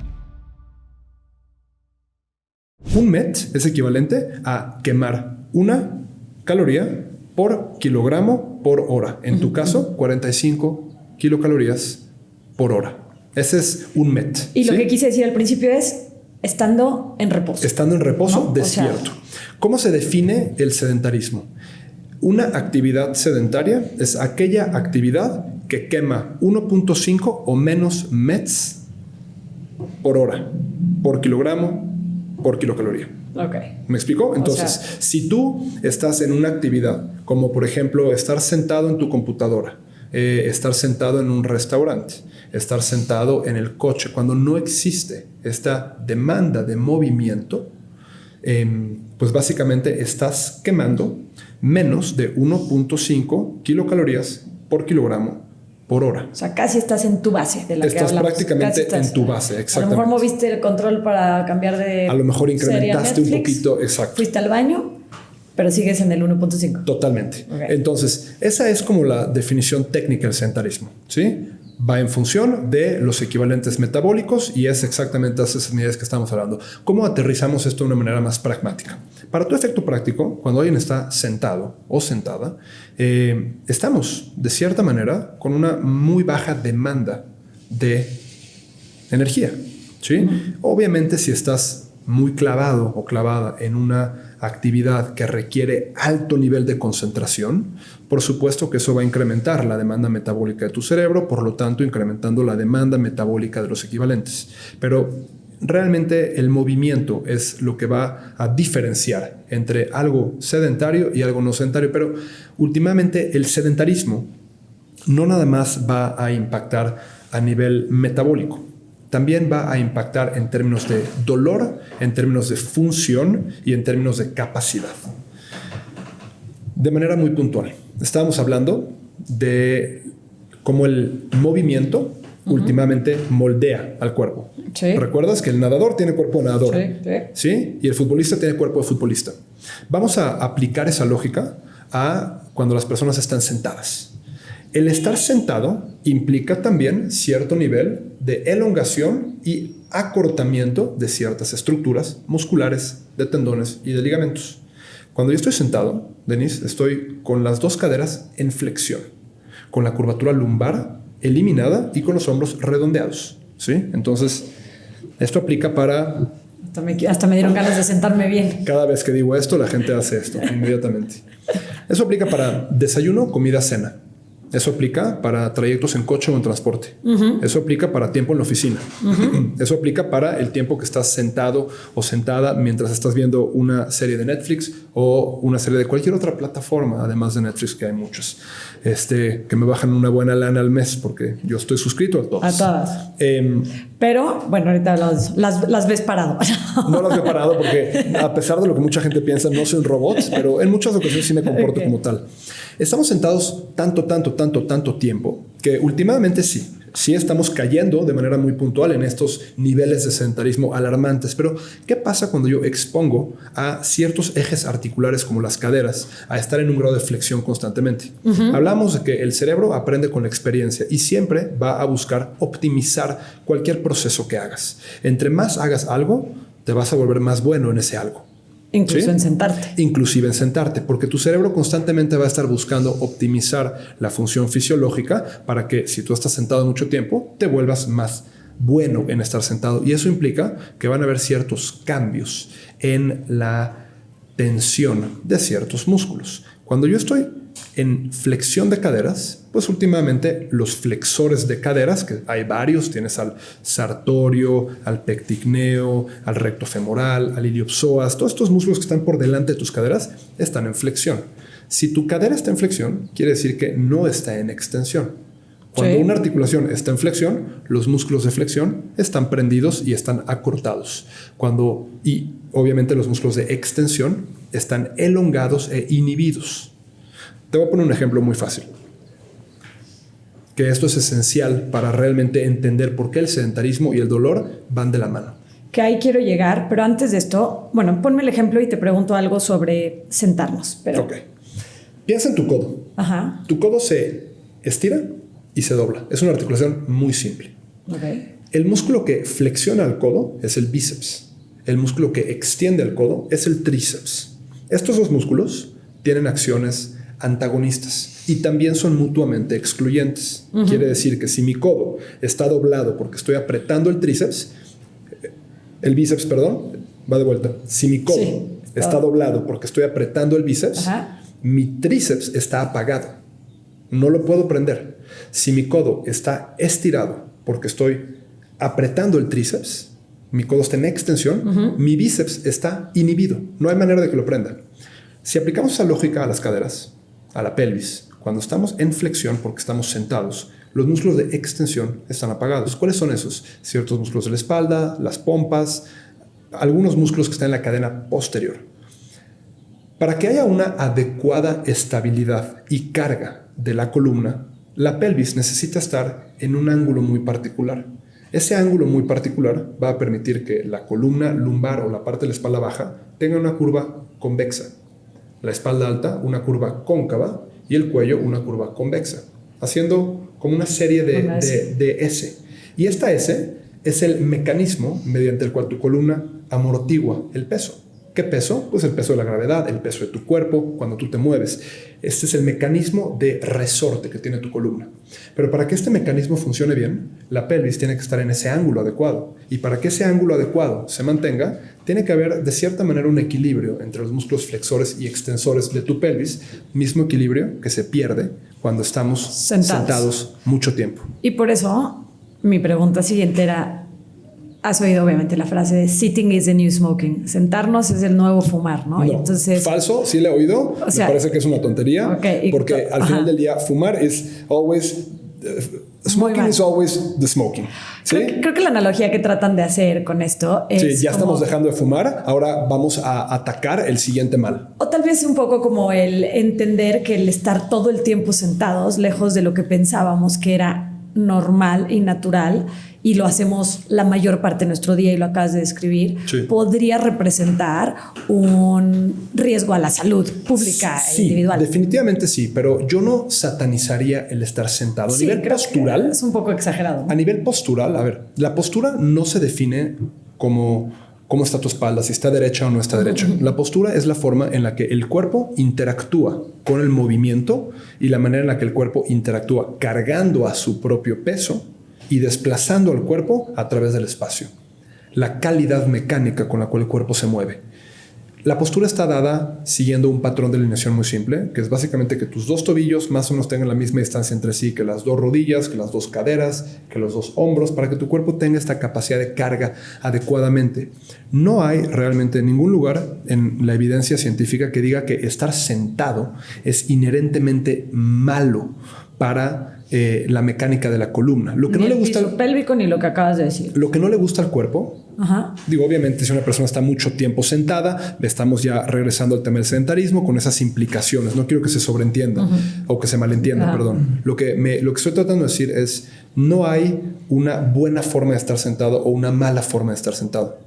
Un MET es equivalente a quemar 1 caloría por kilogramo por hora. En tu caso, 45 kilocalorías por hora. Ese es un MET. Y lo que quise decir al principio es estando en reposo. Estando en reposo, ¿no? despierto. ¿Cómo se define el sedentarismo? Una actividad sedentaria es aquella actividad que quema 1.5 o menos METs por hora, por kilogramo, por kilocaloría. Okay. ¿Me explico? Entonces, si tú estás en una actividad, como por ejemplo estar sentado en tu computadora, estar sentado en un restaurante, estar sentado en el coche, cuando no existe esta demanda de movimiento, pues básicamente estás quemando menos de 1.5 kilocalorías por kilogramo por hora. O sea, casi estás en tu base de la que hablamos. Estás prácticamente en tu base, exactamente. A lo mejor moviste el control para cambiar de... A lo mejor incrementaste un poquito, exacto. Fuiste al baño, pero sigues en el 1.5. Totalmente. Okay. Entonces, esa es como la definición técnica del sedentarismo, ¿sí? Va en función de los equivalentes metabólicos y es exactamente esas medidas que estamos hablando. ¿Cómo aterrizamos esto de una manera más pragmática? Para tu efecto práctico, cuando alguien está sentado o sentada, estamos de cierta manera con una muy baja demanda de energía, ¿sí? Obviamente, si estás muy clavado o clavada en una actividad que requiere alto nivel de concentración, por supuesto que eso va a incrementar la demanda metabólica de tu cerebro, por lo tanto incrementando la demanda metabólica de los equivalentes. Pero realmente el movimiento es lo que va a diferenciar entre algo sedentario y algo no sedentario, pero últimamente el sedentarismo no nada más va a impactar a nivel metabólico. También va a impactar en términos de dolor, en términos de función y en términos de capacidad. De manera muy puntual, estábamos hablando de cómo el movimiento últimamente moldea al cuerpo. Sí. ¿Recuerdas que el nadador tiene cuerpo de nadador? Sí. Y el futbolista tiene cuerpo de futbolista. Vamos a aplicar esa lógica a cuando las personas están sentadas. El estar sentado implica también cierto nivel de elongación y acortamiento de ciertas estructuras musculares, de tendones y de ligamentos. Cuando yo estoy sentado, Denise, estoy con las dos caderas en flexión, con la curvatura lumbar eliminada y con los hombros redondeados, ¿sí? Entonces, esto aplica para... Hasta me dieron ganas de sentarme bien. Cada vez que digo esto, la gente hace esto inmediatamente. Eso aplica para desayuno, comida, cena. Eso aplica para trayectos en coche o en transporte. Eso aplica para tiempo en la oficina. Eso aplica para el tiempo que estás sentado o sentada mientras estás viendo una serie de Netflix o una serie de cualquier otra plataforma, además de Netflix, que hay muchas, que me bajan una buena lana al mes porque yo estoy suscrito a todas. A todas. Pero, bueno, ahorita hablamos, las ves parado. No las veo parado porque, a pesar de lo que mucha gente piensa, no soy un robot, pero en muchas ocasiones sí me comporto como tal. Estamos sentados tanto tiempo que últimamente sí estamos cayendo de manera muy puntual en estos niveles de sedentarismo alarmantes. Pero, ¿qué pasa cuando yo expongo a ciertos ejes articulares como las caderas a estar en un grado de flexión constantemente? Hablamos de que el cerebro aprende con la experiencia y siempre va a buscar optimizar cualquier proceso que hagas. Entre más hagas algo, te vas a volver más bueno en ese algo. Incluso en sentarte. Inclusive en sentarte, porque tu cerebro constantemente va a estar buscando optimizar la función fisiológica para que si tú estás sentado mucho tiempo, te vuelvas más bueno en estar sentado. Y eso implica que van a haber ciertos cambios en la tensión de ciertos músculos. Cuando yo estoy en flexión de caderas, pues últimamente los flexores de caderas, que hay varios, tienes al sartorio, al pecticneo, al recto femoral, al iliopsoas, todos estos músculos que están por delante de tus caderas están en flexión. Si tu cadera está en flexión, quiere decir que no está en extensión. Cuando una articulación está en flexión, los músculos de flexión están prendidos y están acortados. Y obviamente los músculos de extensión están elongados e inhibidos. Te voy a poner un ejemplo muy fácil, que esto es esencial para realmente entender por qué el sedentarismo y el dolor van de la mano. Que ahí quiero llegar, pero antes de esto, bueno, ponme el ejemplo y te pregunto algo sobre sentarnos. Ok. Piensa en tu codo. Ajá. Tu codo se estira y se dobla. Es una articulación muy simple. Okay. El músculo que flexiona el codo es el bíceps. El músculo que extiende el codo es el tríceps. Estos dos músculos tienen acciones antagonistas y también son mutuamente excluyentes. Quiere decir que si mi codo está doblado porque estoy apretando el bíceps, va de vuelta. Si mi codo está doblado porque estoy apretando el bíceps, mi tríceps está apagado. No lo puedo prender. Si mi codo está estirado porque estoy apretando el tríceps, mi codo está en extensión, mi bíceps está inhibido. No hay manera de que lo prenda. Si aplicamos esa lógica a las caderas, a la pelvis, cuando estamos en flexión porque estamos sentados, los músculos de extensión están apagados. ¿Cuáles son esos? Ciertos músculos de la espalda, las pompas, algunos músculos que están en la cadena posterior. Para que haya una adecuada estabilidad y carga de la columna, la pelvis necesita estar en un ángulo muy particular. Ese ángulo muy particular va a permitir que la columna lumbar o la parte de la espalda baja tenga una curva convexa, la espalda alta una curva cóncava y el cuello una curva convexa, haciendo como una serie de S. Y esta S es el mecanismo mediante el cual tu columna amortigua el peso. ¿Qué peso? Pues el peso de la gravedad, el peso de tu cuerpo cuando tú te mueves. Este es el mecanismo de resorte que tiene tu columna. Pero para que este mecanismo funcione bien, la pelvis tiene que estar en ese ángulo adecuado. Y para que ese ángulo adecuado se mantenga, tiene que haber de cierta manera un equilibrio entre los músculos flexores y extensores de tu pelvis, mismo equilibrio que se pierde cuando estamos sentados mucho tiempo. Y por eso mi pregunta siguiente era, has oído obviamente la frase de sitting is the new smoking, sentarnos es el nuevo fumar, ¿no? No, y entonces, falso, sí la he oído, me parece que es una tontería, porque al final del día fumar es always, smoking is always the smoking. ¿Sí? Creo que la analogía que tratan de hacer con esto es sí, ya estamos dejando de fumar, ahora vamos a atacar el siguiente mal. O tal vez un poco como el entender que el estar todo el tiempo sentados, lejos de lo que pensábamos que era normal y natural, y lo hacemos la mayor parte de nuestro día y lo acabas de describir, podría representar un riesgo a la salud pública e individual. Definitivamente sí, pero yo no satanizaría el estar sentado. A nivel postural, es un poco exagerado, ¿no? A nivel postural, a ver, la postura no se define como cómo está tu espalda, si está derecha o no está derecha. La postura es la forma en la que el cuerpo interactúa con el movimiento y la manera en la que el cuerpo interactúa cargando a su propio peso y desplazando al cuerpo a través del espacio. La calidad mecánica con la cual el cuerpo se mueve. La postura está dada siguiendo un patrón de alineación muy simple, que es básicamente que tus dos tobillos más o menos tengan la misma distancia entre sí, que las dos rodillas, que las dos caderas, que los dos hombros, para que tu cuerpo tenga esta capacidad de carga adecuadamente. No hay realmente ningún lugar en la evidencia científica que diga que estar sentado es inherentemente malo para la mecánica de la columna. Lo que ni no le el gusta piso pélvico ni lo que acabas de decir. Lo que no le gusta al cuerpo, digo, obviamente si una persona está mucho tiempo sentada, estamos ya regresando al tema del sedentarismo con esas implicaciones. No quiero que se sobreentienda o que se malentienda, perdón. Lo que estoy tratando de decir es, no hay una buena forma de estar sentado o una mala forma de estar sentado.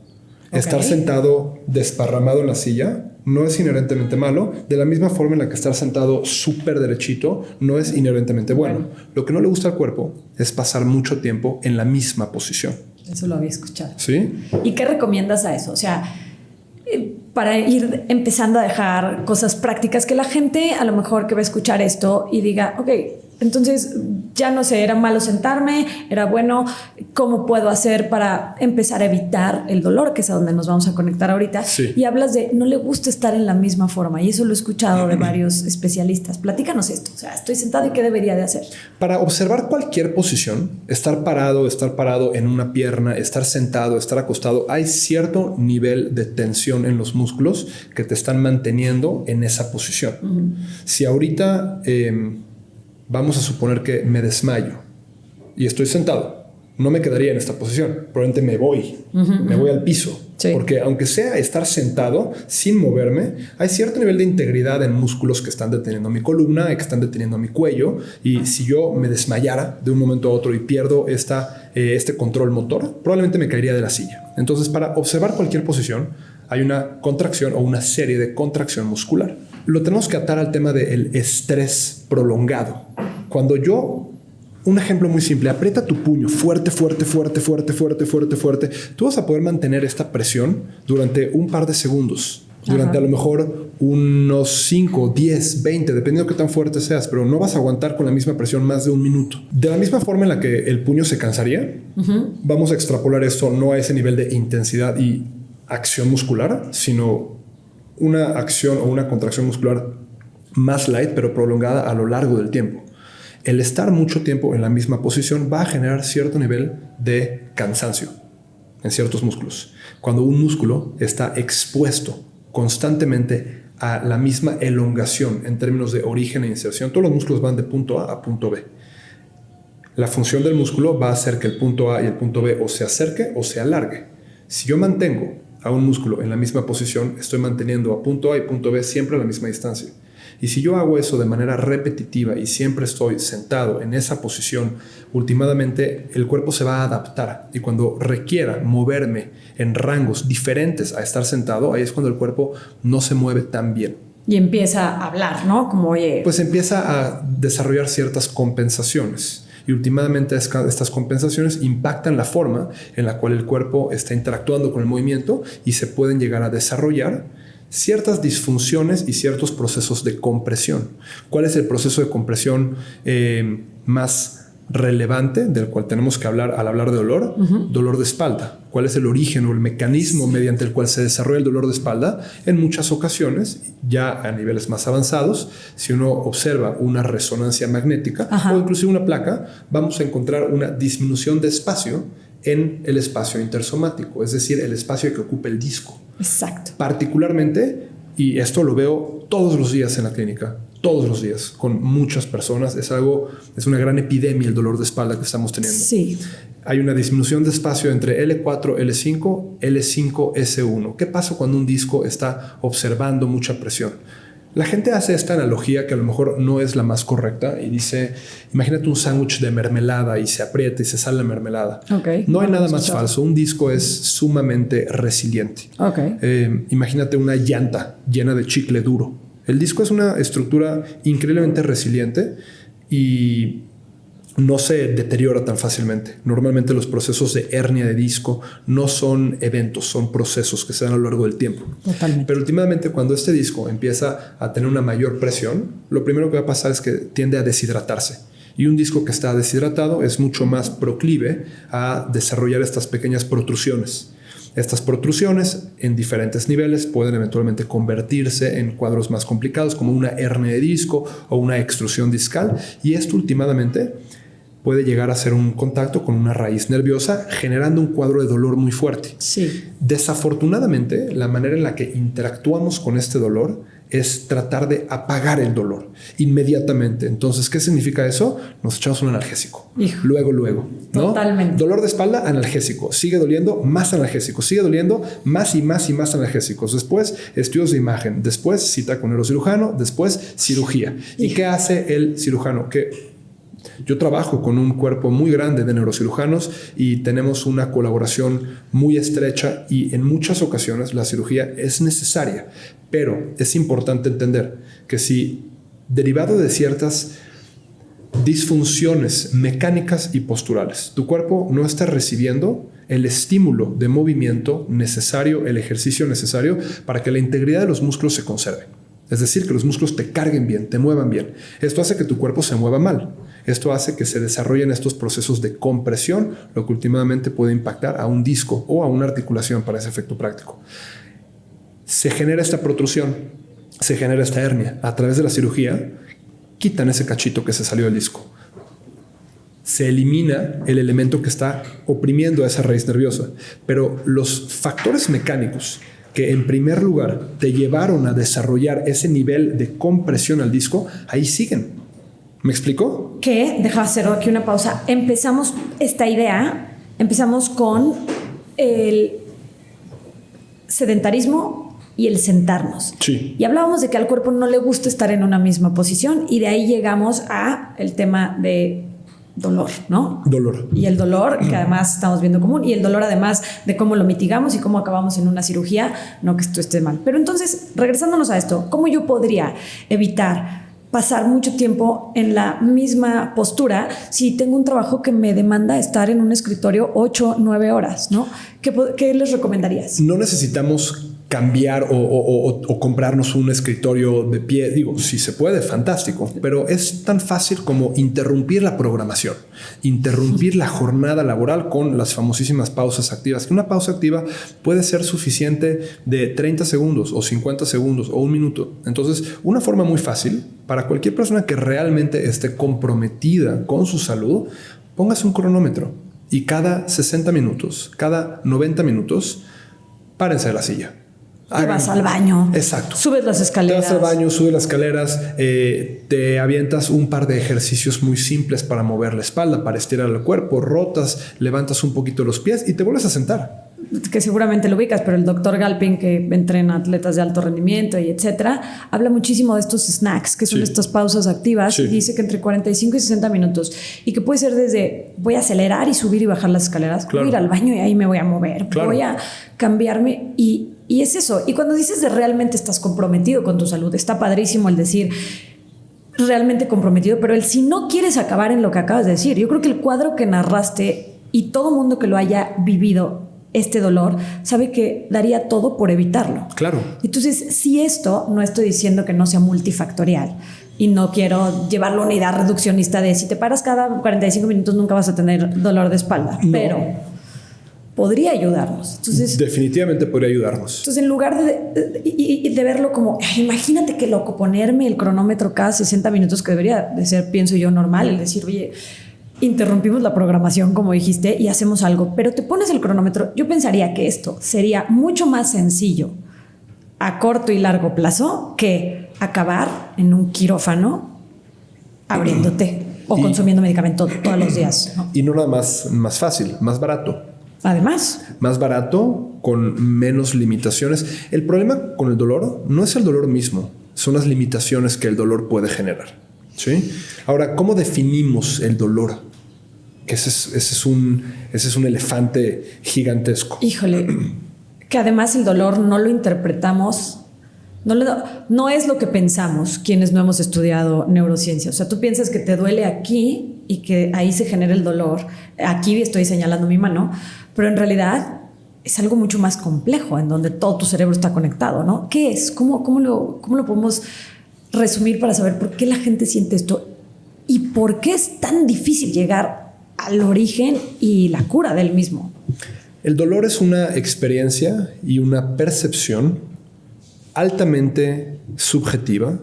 Estar sentado desparramado en la silla no es inherentemente malo, de la misma forma en la que estar sentado súper derechito no es inherentemente bueno. Lo que no le gusta al cuerpo es pasar mucho tiempo en la misma posición. Eso lo había escuchado. ¿Sí? ¿Y qué recomiendas a eso? O sea, para ir empezando a dejar cosas prácticas que la gente a lo mejor que va a escuchar esto y diga, ok, entonces ya no sé, era malo sentarme, era bueno, ¿cómo puedo hacer para empezar a evitar el dolor? Que es a donde nos vamos a conectar ahorita. Sí. Y hablas de no le gusta estar en la misma forma y eso lo he escuchado de varios especialistas. Platícanos esto, o sea, estoy sentado y ¿qué debería de hacer? Para observar cualquier posición, estar parado en una pierna, estar sentado, estar acostado, hay cierto nivel de tensión en los músculos que te están manteniendo en esa posición. Si ahorita vamos a suponer que me desmayo y estoy sentado, no me quedaría en esta posición, probablemente me voy al piso. Sí. Porque aunque sea estar sentado sin moverme, hay cierto nivel de integridad en músculos que están deteniendo mi columna, que están deteniendo mi cuello, y si yo me desmayara de un momento a otro y pierdo este control motor, probablemente me caería de la silla. Entonces, para observar cualquier posición, hay una contracción o una serie de contracción muscular. Lo tenemos que atar al tema del estrés prolongado. Cuando un ejemplo muy simple, aprieta tu puño fuerte, tú vas a poder mantener esta presión durante un par de segundos, durante a lo mejor unos 5, 10, 20, dependiendo de qué tan fuerte seas, pero no vas a aguantar con la misma presión más de un minuto. De la misma forma en la que el puño se cansaría, vamos a extrapolar esto no a ese nivel de intensidad y acción muscular, sino una acción o una contracción muscular más light, pero prolongada a lo largo del tiempo. El estar mucho tiempo en la misma posición va a generar cierto nivel de cansancio en ciertos músculos. Cuando un músculo está expuesto constantemente a la misma elongación en términos de origen e inserción, todos los músculos van de punto A a punto B. La función del músculo va a hacer que el punto A y el punto B o se acerque o se alargue. Si yo mantengo a un músculo en la misma posición, estoy manteniendo a punto A y punto B siempre a la misma distancia. Y si yo hago eso de manera repetitiva y siempre estoy sentado en esa posición, últimamente el cuerpo se va a adaptar. Y cuando requiera moverme en rangos diferentes a estar sentado, ahí es cuando el cuerpo no se mueve tan bien. Y empieza a hablar, ¿no? Como, oye... Pues empieza a desarrollar ciertas compensaciones. Y últimamente estas compensaciones impactan la forma en la cual el cuerpo está interactuando con el movimiento y se pueden llegar a desarrollar ciertas disfunciones y ciertos procesos de compresión. ¿Cuál es el proceso de compresión más relevante del cual tenemos que hablar al hablar de dolor? Dolor de espalda. ¿Cuál es el origen o el mecanismo mediante el cual se desarrolla el dolor de espalda? En muchas ocasiones, ya a niveles más avanzados, si uno observa una resonancia magnética o inclusive una placa, vamos a encontrar una disminución de espacio en el espacio intersomático, es decir, el espacio que ocupa el disco. Exacto. Particularmente, y esto lo veo todos los días en la clínica, todos los días, con muchas personas, es una gran epidemia el dolor de espalda que estamos teniendo. Sí. Hay una disminución de espacio entre L4, L5, L5, S1. ¿Qué pasa cuando un disco está observando mucha presión? La gente hace esta analogía que a lo mejor no es la más correcta y dice, imagínate un sándwich de mermelada y se aprieta y se sale la mermelada. Okay. No hay nada más falso. Un disco es sumamente resiliente. Okay. Imagínate una llanta llena de chicle duro. El disco es una estructura increíblemente resiliente y no se deteriora tan fácilmente. Normalmente los procesos de hernia de disco no son eventos, son procesos que se dan a lo largo del tiempo. Totalmente. Pero últimamente cuando este disco empieza a tener una mayor presión, lo primero que va a pasar es que tiende a deshidratarse. Y un disco que está deshidratado es mucho más proclive a desarrollar estas pequeñas protrusiones. Estas protrusiones en diferentes niveles pueden eventualmente convertirse en cuadros más complicados como una hernia de disco o una extrusión discal, y esto últimamente puede llegar a ser un contacto con una raíz nerviosa, generando un cuadro de dolor muy fuerte. Sí. Desafortunadamente, la manera en la que interactuamos con este dolor es tratar de apagar el dolor inmediatamente. Entonces, ¿qué significa eso? Nos echamos un analgésico. Hijo. Luego, ¿no? Totalmente. Dolor de espalda, analgésico. Sigue doliendo, más analgésico. Sigue doliendo, más y más y más analgésicos. Después, estudios de imagen. Después, cita con neurocirujano. Después, cirugía. ¿Y qué hace el cirujano? Que yo trabajo con un cuerpo muy grande de neurocirujanos y tenemos una colaboración muy estrecha, y en muchas ocasiones la cirugía es necesaria, pero es importante entender que si derivado de ciertas disfunciones mecánicas y posturales tu cuerpo no está recibiendo el estímulo de movimiento necesario, el ejercicio necesario para que la integridad de los músculos se conserve, es decir, que los músculos te carguen bien, te muevan bien, esto hace que tu cuerpo se mueva mal. Esto hace que se desarrollen estos procesos de compresión, lo que últimamente puede impactar a un disco o a una articulación para ese efecto práctico. Se genera esta protrusión, se genera esta hernia. A través de la cirugía, quitan ese cachito que se salió del disco. Se elimina el elemento que está oprimiendo a esa raíz nerviosa. Pero los factores mecánicos que en primer lugar te llevaron a desarrollar ese nivel de compresión al disco, ahí siguen. ¿Me explico? Que, deja hacer aquí una pausa, empezamos con el sedentarismo y el sentarnos. Sí. Y hablábamos de que al cuerpo no le gusta estar en una misma posición, y de ahí llegamos a el tema de dolor, ¿no? Dolor. Y el dolor, que además estamos viendo común, y el dolor además de cómo lo mitigamos y cómo acabamos en una cirugía, no que esto esté mal. Pero entonces, regresándonos a esto, ¿cómo yo podría evitar pasar mucho tiempo en la misma postura si tengo un trabajo que me demanda estar en un escritorio 8, 9 horas, ¿no? ¿Qué les recomendarías? No necesitamos cambiar o comprarnos un escritorio de pie. Digo, si se puede, fantástico, pero es tan fácil como interrumpir la programación, interrumpir la jornada laboral con las famosísimas pausas activas, que una pausa activa puede ser suficiente de 30 segundos o 50 segundos o un minuto. Entonces, una forma muy fácil para cualquier persona que realmente esté comprometida con su salud, póngase un cronómetro y cada 60 minutos, cada 90 minutos, párense de la silla. Te vas al baño. Exacto. Subes las escaleras. Te vas al baño, subes las escaleras, te avientas un par de ejercicios muy simples para mover la espalda, para estirar el cuerpo, rotas, levantas un poquito los pies y te vuelves a sentar. Que seguramente lo ubicas, pero el doctor Galpin, que entrena atletas de alto rendimiento y etcétera, habla muchísimo de estos snacks, que son estas pausas activas, y dice que entre 45 y 60 minutos, y que puede ser desde voy a acelerar y subir y bajar las escaleras, voy a ir al baño y ahí me voy a mover, voy a cambiarme, y es eso. Y cuando dices de realmente estás comprometido con tu salud, está padrísimo el decir realmente comprometido, pero el si no quieres acabar en lo que acabas de decir, yo creo que el cuadro que narraste y todo mundo que lo haya vivido este dolor sabe que daría todo por evitarlo. Claro. Entonces, si esto, no estoy diciendo que no sea multifactorial y no quiero llevarlo a una idea reduccionista de si te paras cada 45 minutos nunca vas a tener dolor de espalda, no. Pero podría ayudarnos. Entonces, definitivamente podría ayudarnos. Entonces, en lugar de verlo como, imagínate qué loco, ponerme el cronómetro cada 60 minutos, que debería de ser, pienso yo, normal, el decir, oye, interrumpimos la programación, como dijiste, y hacemos algo, pero te pones el cronómetro. Yo pensaría que esto sería mucho más sencillo a corto y largo plazo que acabar en un quirófano abriéndote o consumiendo medicamento todos los días, ¿no? Y no nada más fácil, más barato. Además, más barato, con menos limitaciones. El problema con el dolor no es el dolor mismo, son las limitaciones que el dolor puede generar. ¿Sí? Ahora, ¿cómo definimos el dolor? Que ese es un elefante gigantesco. Híjole, que además el dolor no lo interpretamos, no es lo que pensamos quienes no hemos estudiado neurociencia. O sea, tú piensas que te duele aquí y que ahí se genera el dolor. Aquí estoy señalando mi mano, pero en realidad es algo mucho más complejo, en donde todo tu cerebro está conectado, ¿no? ¿Qué es? ¿Cómo lo podemos resumir para saber por qué la gente siente esto y por qué es tan difícil llegar al origen y la cura del mismo? El dolor es una experiencia y una percepción altamente subjetiva,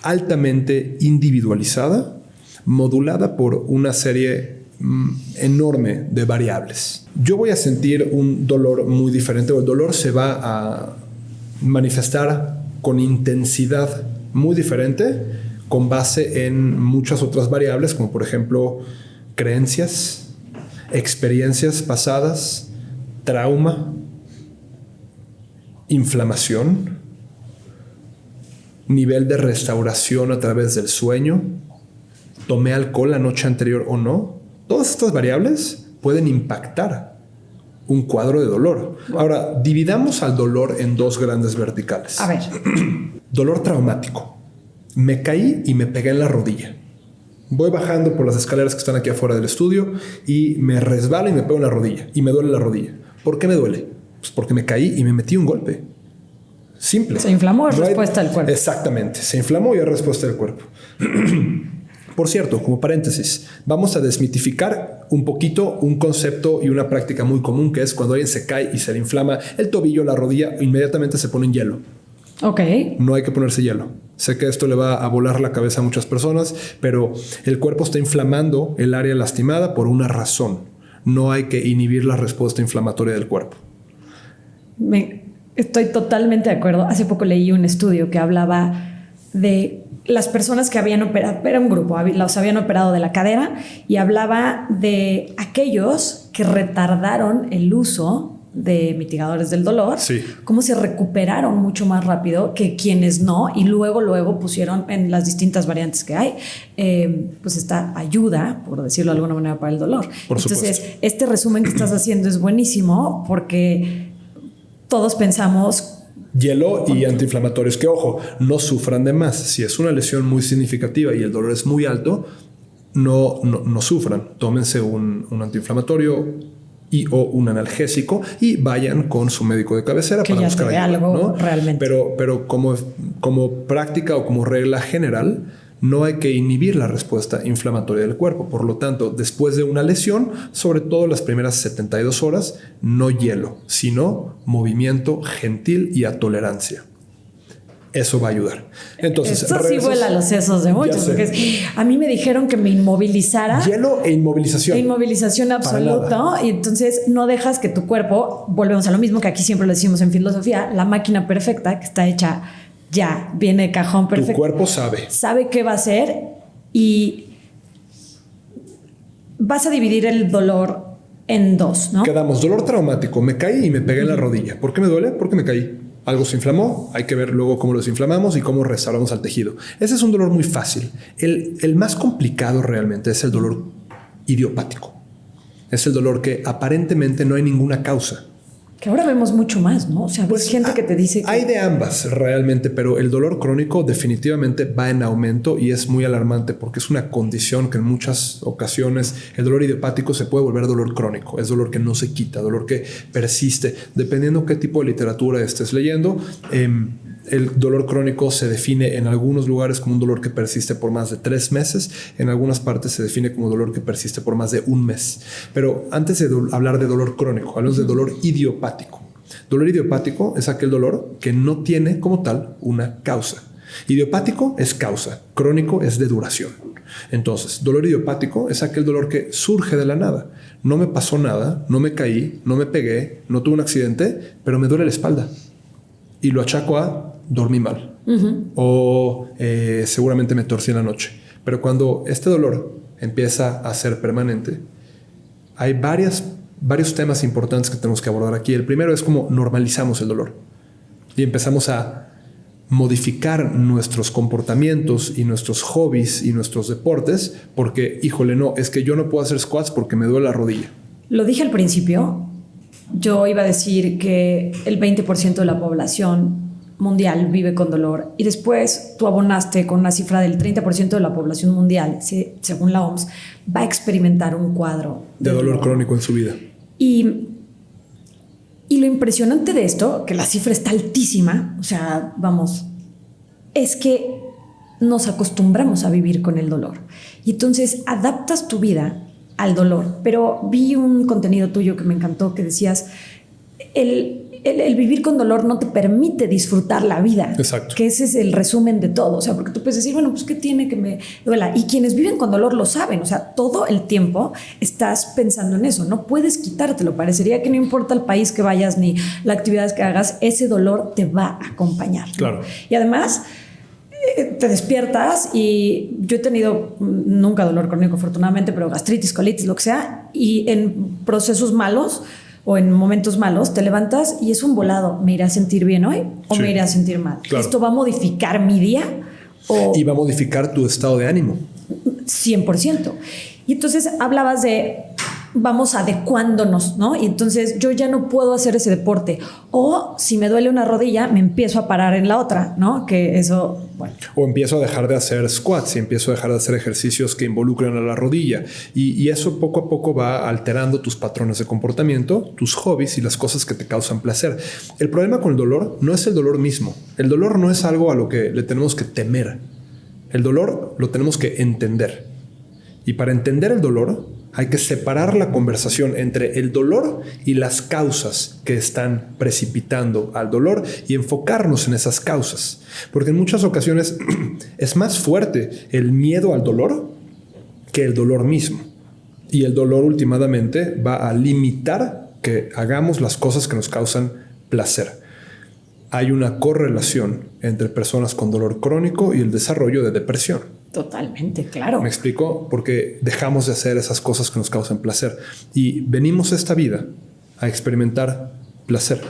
altamente individualizada, modulada por una serie enorme de variables. Yo voy a sentir un dolor muy diferente, o el dolor se va a manifestar con intensidad muy diferente con base en muchas otras variables, como por ejemplo creencias, experiencias pasadas, trauma, inflamación, nivel de restauración a través del sueño, tomé alcohol la noche anterior o no. Todas estas variables pueden impactar un cuadro de dolor. Ahora, dividamos al dolor en dos grandes verticales. A ver. Dolor traumático. Me caí y me pegué en la rodilla. Voy bajando por las escaleras que están aquí afuera del estudio y me resbalo y me pego en la rodilla y me duele la rodilla. ¿Por qué me duele? Pues porque me caí y me metí un golpe. Simple. Se inflamó, es respuesta del cuerpo. Exactamente. Se inflamó y es respuesta del cuerpo. Por cierto, como paréntesis, vamos a desmitificar un poquito un concepto y una práctica muy común, que es cuando alguien se cae y se le inflama el tobillo, la rodilla, inmediatamente se pone en hielo. Ok. No hay que ponerse hielo. Sé que esto le va a volar la cabeza a muchas personas, pero el cuerpo está inflamando el área lastimada por una razón. No hay que inhibir la respuesta inflamatoria del cuerpo. Estoy totalmente de acuerdo. Hace poco leí un estudio que hablaba de las personas que habían operado, era un grupo, los habían operado de la cadera, y hablaba de aquellos que retardaron el uso de mitigadores del dolor, sí, cómo se recuperaron mucho más rápido que quienes no, y luego pusieron en las distintas variantes que hay, pues esta ayuda, por decirlo de alguna manera, para el dolor. Entonces, este resumen que estás haciendo es buenísimo porque todos pensamos hielo y antiinflamatorios, que ojo, no sufran de más. Si es una lesión muy significativa y el dolor es muy alto, no sufran. Tómense un antiinflamatorio o un analgésico y vayan con su médico de cabecera que para ya buscar ayuda, algo, ¿no? realmente. Pero como práctica o como regla general, no hay que inhibir la respuesta inflamatoria del cuerpo. Por lo tanto, después de una lesión, sobre todo las primeras 72 horas, no hielo, sino movimiento gentil y a tolerancia. Eso va a ayudar. Entonces, esto sí vuela los sesos de muchos, porque a mí me dijeron que me inmovilizara. Hielo e inmovilización. Inmovilización absoluta. Y entonces no dejas que tu cuerpo, volvemos a lo mismo que aquí siempre lo decimos en filosofía, la máquina perfecta que está hecha ya, viene de cajón perfecto. Tu cuerpo sabe. Sabe qué va a hacer y vas a dividir el dolor en dos, ¿no? Quedamos dolor traumático. Me caí y me pegué en la rodilla. ¿Por qué me duele? Porque me caí. Algo se inflamó, hay que ver luego cómo lo desinflamamos y cómo restauramos al tejido. Ese es un dolor muy fácil. El más complicado realmente es el dolor idiopático. Es el dolor que aparentemente no hay ninguna causa. Que ahora vemos mucho más, ¿no? O sea, pues gente que te dice que... Hay de ambas realmente, pero el dolor crónico definitivamente va en aumento y es muy alarmante porque es una condición que en muchas ocasiones el dolor idiopático se puede volver dolor crónico. Es dolor que no se quita, dolor que persiste. Dependiendo qué tipo de literatura estés leyendo, el dolor crónico se define en algunos lugares como un dolor que persiste por más de 3 meses. En algunas partes se define como dolor que persiste por más de 1 mes. Pero antes de hablar de dolor crónico, hablamos de dolor idiopático. Dolor idiopático es aquel dolor que no tiene como tal una causa. Idiopático es causa, crónico es de duración. Entonces, dolor idiopático es aquel dolor que surge de la nada. No me pasó nada, no me caí, no me pegué, no tuve un accidente, pero me duele la espalda. Y lo achaco a dormí mal. O seguramente me torcí en la noche. Pero cuando este dolor empieza a ser permanente, hay varios temas importantes que tenemos que abordar aquí. El primero es cómo normalizamos el dolor y empezamos a modificar nuestros comportamientos y nuestros hobbies y nuestros deportes porque, híjole, no, es que yo no puedo hacer squats porque me duele la rodilla. Lo dije al principio. Yo iba a decir que el 20% de la población mundial vive con dolor y después tú abonaste con una cifra del 30% de la población mundial, según la OMS, va a experimentar un cuadro de dolor crónico en su vida. Y lo impresionante de esto, que la cifra está altísima, o sea, vamos, es que nos acostumbramos a vivir con el dolor. Y entonces adaptas tu vida al dolor. Pero vi un contenido tuyo que me encantó, que decías, el vivir con dolor no te permite disfrutar la vida. Exacto. Que ese es el resumen de todo. O sea, porque tú puedes decir, bueno, pues ¿qué tiene que me duela? Y quienes viven con dolor lo saben. O sea, todo el tiempo estás pensando en eso. No puedes quitártelo. Parecería que no importa el país que vayas ni la actividad que hagas, ese dolor te va a acompañar. Claro. Y además te despiertas, y yo he tenido nunca dolor crónico afortunadamente, pero gastritis, colitis, lo que sea, y en procesos malos o en momentos malos te levantas y es un volado. ¿Me iré a sentir bien hoy o me iré a sentir mal? Claro. ¿Esto va a modificar mi día? Y va a modificar tu estado de ánimo. 100%. Y entonces hablabas de vamos adecuándonos, ¿no? Y entonces yo ya no puedo hacer ese deporte. O si me duele una rodilla, me empiezo a parar en la otra, ¿no? Que eso, bueno. O empiezo a dejar de hacer squats y empiezo a dejar de hacer ejercicios que involucran a la rodilla. Y eso poco a poco va alterando tus patrones de comportamiento, tus hobbies y las cosas que te causan placer. El problema con el dolor no es el dolor mismo. El dolor no es algo a lo que le tenemos que temer. El dolor lo tenemos que entender. Y para entender el dolor, hay que separar la conversación entre el dolor y las causas que están precipitando al dolor y enfocarnos en esas causas. Porque en muchas ocasiones es más fuerte el miedo al dolor que el dolor mismo. Y el dolor últimamente va a limitar que hagamos las cosas que nos causan placer. Hay una correlación entre personas con dolor crónico y el desarrollo de depresión. Totalmente, claro. ¿Me explico? Porque dejamos de hacer esas cosas que nos causan placer. Y venimos a esta vida a experimentar placer.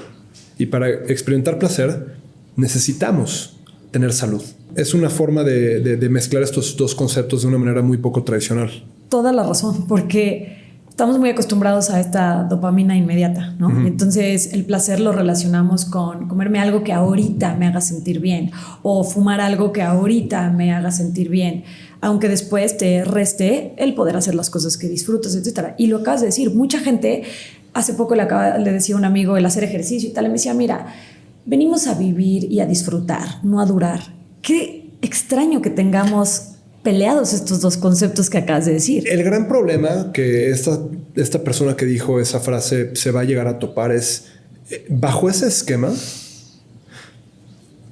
Y para experimentar placer necesitamos tener salud. Es una forma de mezclar estos dos conceptos de una manera muy poco tradicional. Toda la razón, porque estamos muy acostumbrados a esta dopamina inmediata, ¿no? Uh-huh. Entonces el placer lo relacionamos con comerme algo que ahorita me haga sentir bien o fumar algo que ahorita me haga sentir bien, aunque después te reste el poder hacer las cosas que disfrutas, etcétera. Y lo acabas de decir, mucha gente, hace poco le decía a un amigo el hacer ejercicio y tal, y me decía, mira, venimos a vivir y a disfrutar, no a durar. Qué extraño que tengamos peleados estos dos conceptos que acabas de decir. El gran problema que esta persona que dijo esa frase se va a llegar a topar es, bajo ese esquema,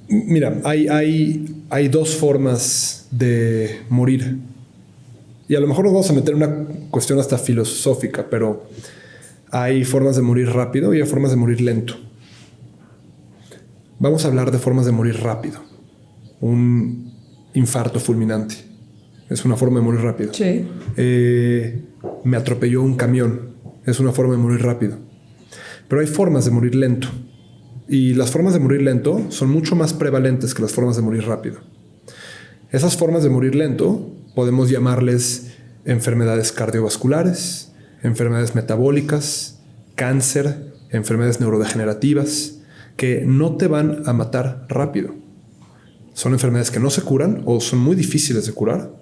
mira, hay dos formas de morir. Y a lo mejor nos vamos a meter en una cuestión hasta filosófica, pero hay formas de morir rápido y hay formas de morir lento. Vamos a hablar de formas de morir rápido. Un infarto fulminante es una forma de morir rápido. Sí. Me atropelló un camión. Es una forma de morir rápido. Pero hay formas de morir lento. Y las formas de morir lento son mucho más prevalentes que las formas de morir rápido. Esas formas de morir lento podemos llamarles enfermedades cardiovasculares, enfermedades metabólicas, cáncer, enfermedades neurodegenerativas, que no te van a matar rápido. Son enfermedades que no se curan o son muy difíciles de curar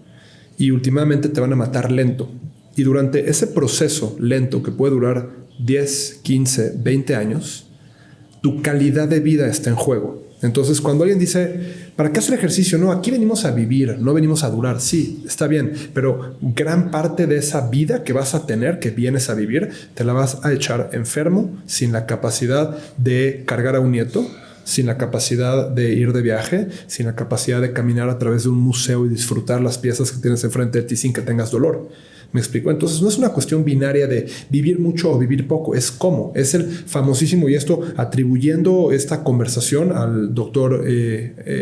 y últimamente te van a matar lento. Y durante ese proceso lento que puede durar 10, 15, 20 años, tu calidad de vida está en juego. Entonces, cuando alguien dice, ¿para qué hacer ejercicio? No, aquí venimos a vivir, no venimos a durar. Sí, está bien, pero gran parte de esa vida que vas a tener, que vienes a vivir, te la vas a echar enfermo, sin la capacidad de cargar a un nieto, sin la capacidad de ir de viaje, sin la capacidad de caminar a través de un museo y disfrutar las piezas que tienes enfrente de ti sin que tengas dolor. ¿Me explico? Entonces no es una cuestión binaria de vivir mucho o vivir poco, es cómo. Es el famosísimo, y esto atribuyendo esta conversación al doctor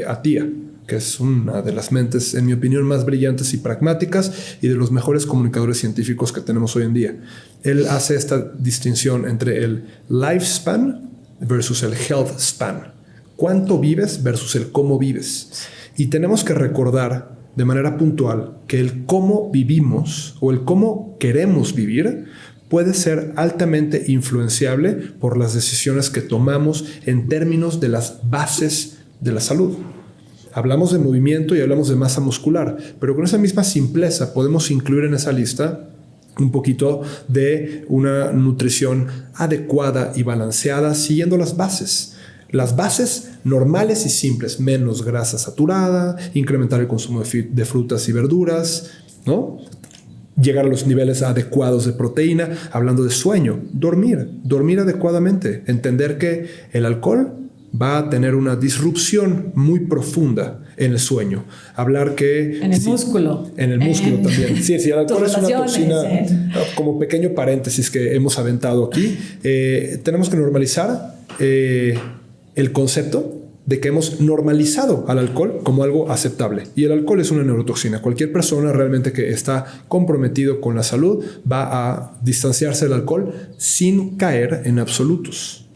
Attia, que es una de las mentes, en mi opinión, más brillantes y pragmáticas y de los mejores comunicadores científicos que tenemos hoy en día. Él hace esta distinción entre el lifespan versus el health span. ¿Cuánto vives versus el cómo vives? Y tenemos que recordar de manera puntual que el cómo vivimos o el cómo queremos vivir puede ser altamente influenciable por las decisiones que tomamos en términos de las bases de la salud. Hablamos de movimiento y hablamos de masa muscular, pero con esa misma simpleza podemos incluir en esa lista un poquito de una nutrición adecuada y balanceada siguiendo las bases. Las bases normales y simples, menos grasa saturada, incrementar el consumo de frutas y verduras, ¿no? llegar a los niveles adecuados de proteína, hablando de sueño, dormir adecuadamente, entender que el alcohol va a tener una disrupción muy profunda en el sueño. Hablar que... En el músculo. En el músculo también. Sí, el alcohol es una toxina, como pequeño paréntesis que hemos aventado aquí. Tenemos que normalizar el concepto de que hemos normalizado al alcohol como algo aceptable. Y el alcohol es una neurotoxina. Cualquier persona realmente que está comprometido con la salud va a distanciarse del alcohol sin caer en absolutos.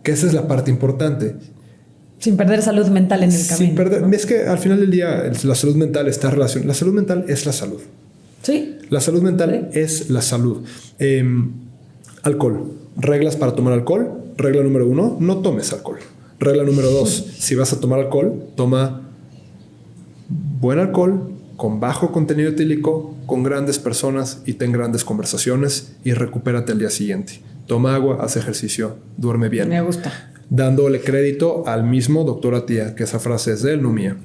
Que esa es la parte importante. Sin perder salud mental en el camino. ¿No? Es que al final del día la salud mental está relacionada. La salud mental es la salud. Sí. La salud mental es la salud. Alcohol. Reglas para tomar alcohol. Regla número 1, no tomes alcohol. Regla número 2, si vas a tomar alcohol, toma buen alcohol, con bajo contenido etílico, con grandes personas y ten grandes conversaciones y recupérate al día siguiente. Toma agua, haz ejercicio, duerme bien. Me gusta. Dándole crédito al mismo doctor Attia, que esa frase es de él, no mía.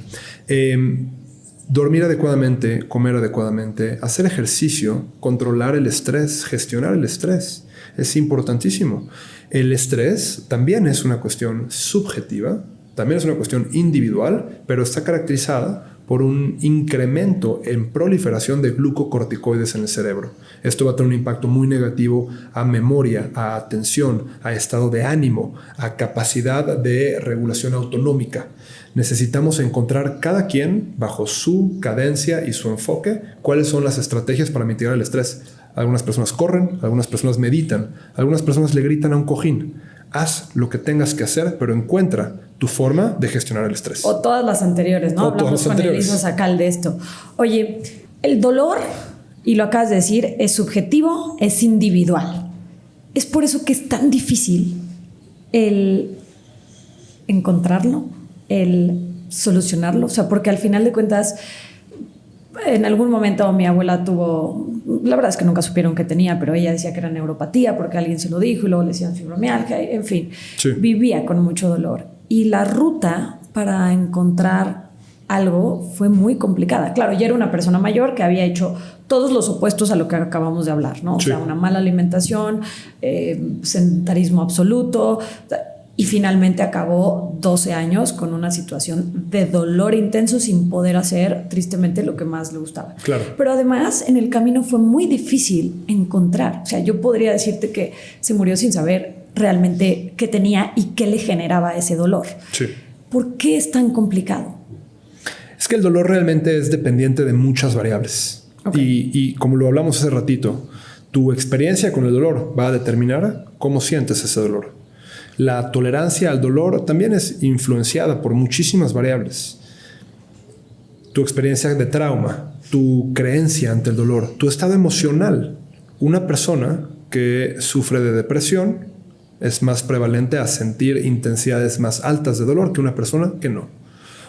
Dormir adecuadamente, comer adecuadamente, hacer ejercicio, controlar el estrés, gestionar el estrés. Es importantísimo. El estrés también es una cuestión subjetiva, también es una cuestión individual, pero está caracterizada por un incremento en proliferación de glucocorticoides en el cerebro. Esto va a tener un impacto muy negativo a memoria, a atención, a estado de ánimo, a capacidad de regulación autonómica. Necesitamos encontrar cada quien, bajo su cadencia y su enfoque, cuáles son las estrategias para mitigar el estrés. Algunas personas corren, algunas personas meditan, algunas personas le gritan a un cojín. Haz lo que tengas que hacer, pero encuentra tu forma de gestionar el estrés. O todas las anteriores, ¿no? Hablamos con Elisa Sacal de esto. Oye, el dolor, y lo acabas de decir, es subjetivo, es individual. Es por eso que es tan difícil el encontrarlo, el solucionarlo. O sea, porque al final de cuentas, en algún momento mi abuela tuvo, la verdad es que nunca supieron qué tenía, pero ella decía que era neuropatía porque alguien se lo dijo y luego le decían fibromialgia, en fin, sí. Vivía con mucho dolor. Y la ruta para encontrar algo fue muy complicada. Claro, ya era una persona mayor que había hecho todos los opuestos a lo que acabamos de hablar, ¿no? O sea, una mala alimentación, sedentarismo absoluto. Y finalmente acabó 12 años con una situación de dolor intenso sin poder hacer, tristemente, lo que más le gustaba. Claro. Pero además, en el camino fue muy difícil encontrar. O sea, yo podría decirte que se murió sin saber realmente qué tenía y qué le generaba ese dolor. Sí. ¿Por qué es tan complicado? Es que el dolor realmente es dependiente de muchas variables. Okay. Y como lo hablamos hace ratito, tu experiencia con el dolor va a determinar cómo sientes ese dolor. La tolerancia al dolor también es influenciada por muchísimas variables. Tu experiencia de trauma, tu creencia ante el dolor, tu estado emocional. Una persona que sufre de depresión es más prevalente a sentir intensidades más altas de dolor que una persona que no.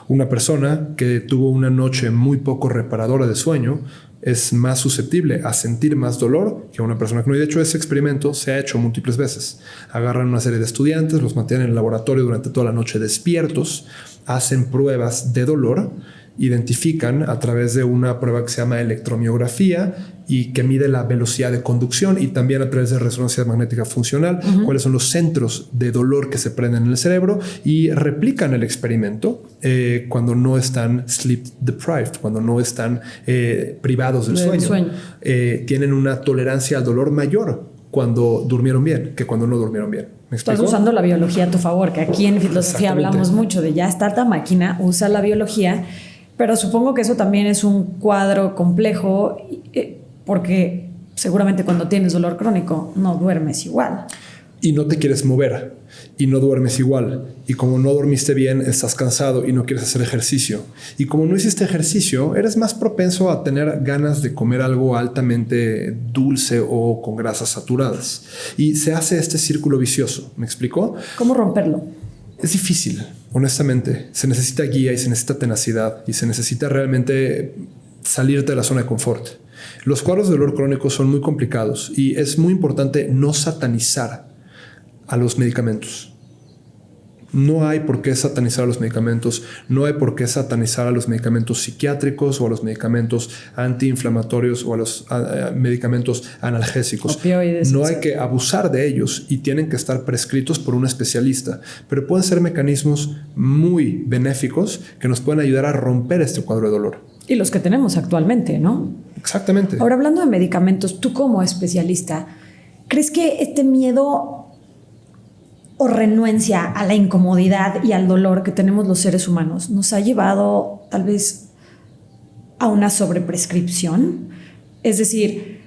Una persona que tuvo una noche muy poco reparadora de sueño es más susceptible a sentir más dolor que una persona que no. Y de hecho ese experimento se ha hecho múltiples veces. Agarran una serie de estudiantes, los mantienen en el laboratorio durante toda la noche despiertos, hacen pruebas de dolor, identifican a través de una prueba que se llama electromiografía y que mide la velocidad de conducción, y también a través de resonancia magnética funcional, cuáles son los centros de dolor que se prenden en el cerebro, y replican el experimento cuando no están sleep deprived, cuando no están privados del sueño. Tienen una tolerancia al dolor mayor cuando durmieron bien que cuando no durmieron bien. ¿Me explico? Estás usando la biología a tu favor, que aquí en filosofía hablamos mucho de ya está esta máquina, usa la biología, pero supongo que eso también es un cuadro complejo, porque seguramente cuando tienes dolor crónico no duermes igual. Y no te quieres mover y no duermes igual. Y como no dormiste bien, estás cansado y no quieres hacer ejercicio. Y como no hiciste ejercicio, eres más propenso a tener ganas de comer algo altamente dulce o con grasas saturadas. Y se hace este círculo vicioso. ¿Me explicó? ¿Cómo romperlo? Es difícil, honestamente. Se necesita guía y se necesita tenacidad y se necesita realmente salirte de la zona de confort. Los cuadros de dolor crónico son muy complicados y es muy importante no satanizar a los medicamentos. No hay por qué satanizar a los medicamentos, no hay por qué satanizar a los medicamentos psiquiátricos o a los medicamentos antiinflamatorios o a los medicamentos analgésicos. Opioides, no hay que abusar de ellos y tienen que estar prescritos por un especialista, pero pueden ser mecanismos muy benéficos que nos pueden ayudar a romper este cuadro de dolor. Y los que tenemos actualmente, ¿no? Exactamente. Ahora, hablando de medicamentos, tú como especialista, ¿crees que este miedo o renuencia a la incomodidad y al dolor que tenemos los seres humanos nos ha llevado tal vez a una sobreprescripción? Es decir,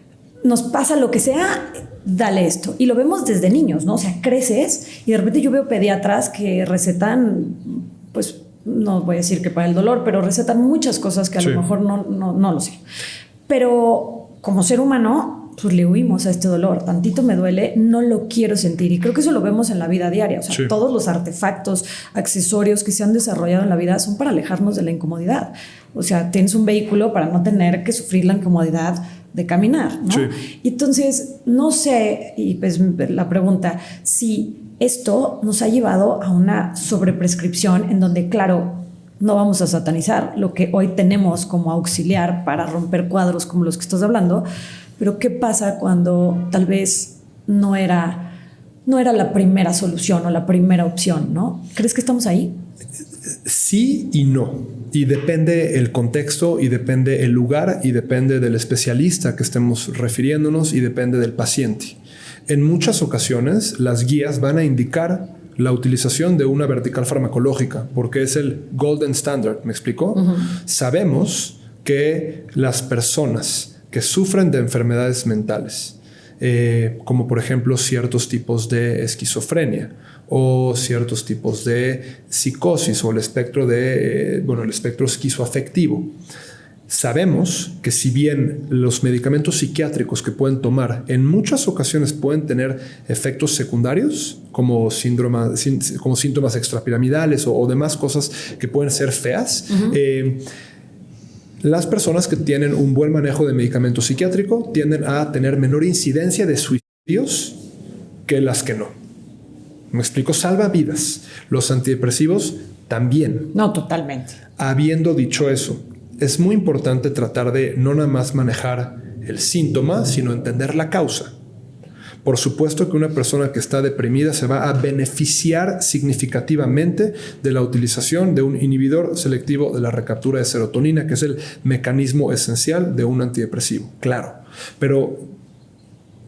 nos pasa lo que sea, dale esto. Y lo vemos desde niños, ¿no? O sea, creces y de repente yo veo pediatras que recetan, pues no voy a decir que para el dolor, pero recetan muchas cosas que a lo mejor no lo sé. Pero como ser humano, pues le huimos a este dolor. Tantito me duele, no lo quiero sentir. Y creo que eso lo vemos en la vida diaria. O sea, todos los artefactos, accesorios que se han desarrollado en la vida son para alejarnos de la incomodidad. O sea, tienes un vehículo para no tener que sufrir la incomodidad de caminar, ¿no? Y entonces, no sé, y pues la pregunta, si esto nos ha llevado a una sobreprescripción en donde, claro, no vamos a satanizar lo que hoy tenemos como auxiliar para romper cuadros como los que estás hablando, pero ¿qué pasa cuando tal vez no era la primera solución o la primera opción, ¿no? ¿Crees que estamos ahí? Sí y no. Y depende el contexto, y depende el lugar, y depende del especialista que estemos refiriéndonos, y depende del paciente. En muchas ocasiones, las guías van a indicar la utilización de una vertical farmacológica, porque es el golden standard, ¿me explicó? Sabemos que las personas que sufren de enfermedades mentales, como por ejemplo ciertos tipos de esquizofrenia o ciertos tipos de psicosis o el espectro el espectro esquizoafectivo. Sabemos que si bien los medicamentos psiquiátricos que pueden tomar en muchas ocasiones pueden tener efectos secundarios como síntomas extrapiramidales o demás cosas que pueden ser feas, las personas que tienen un buen manejo de medicamento psiquiátrico tienden a tener menor incidencia de suicidios que las que no. ¿Me explico? Salva vidas. Los antidepresivos también. No, totalmente. Habiendo dicho eso, es muy importante tratar de no nada más manejar el síntoma, sino entender la causa. Por supuesto que una persona que está deprimida se va a beneficiar significativamente de la utilización de un inhibidor selectivo de la recaptura de serotonina, que es el mecanismo esencial de un antidepresivo. Claro, pero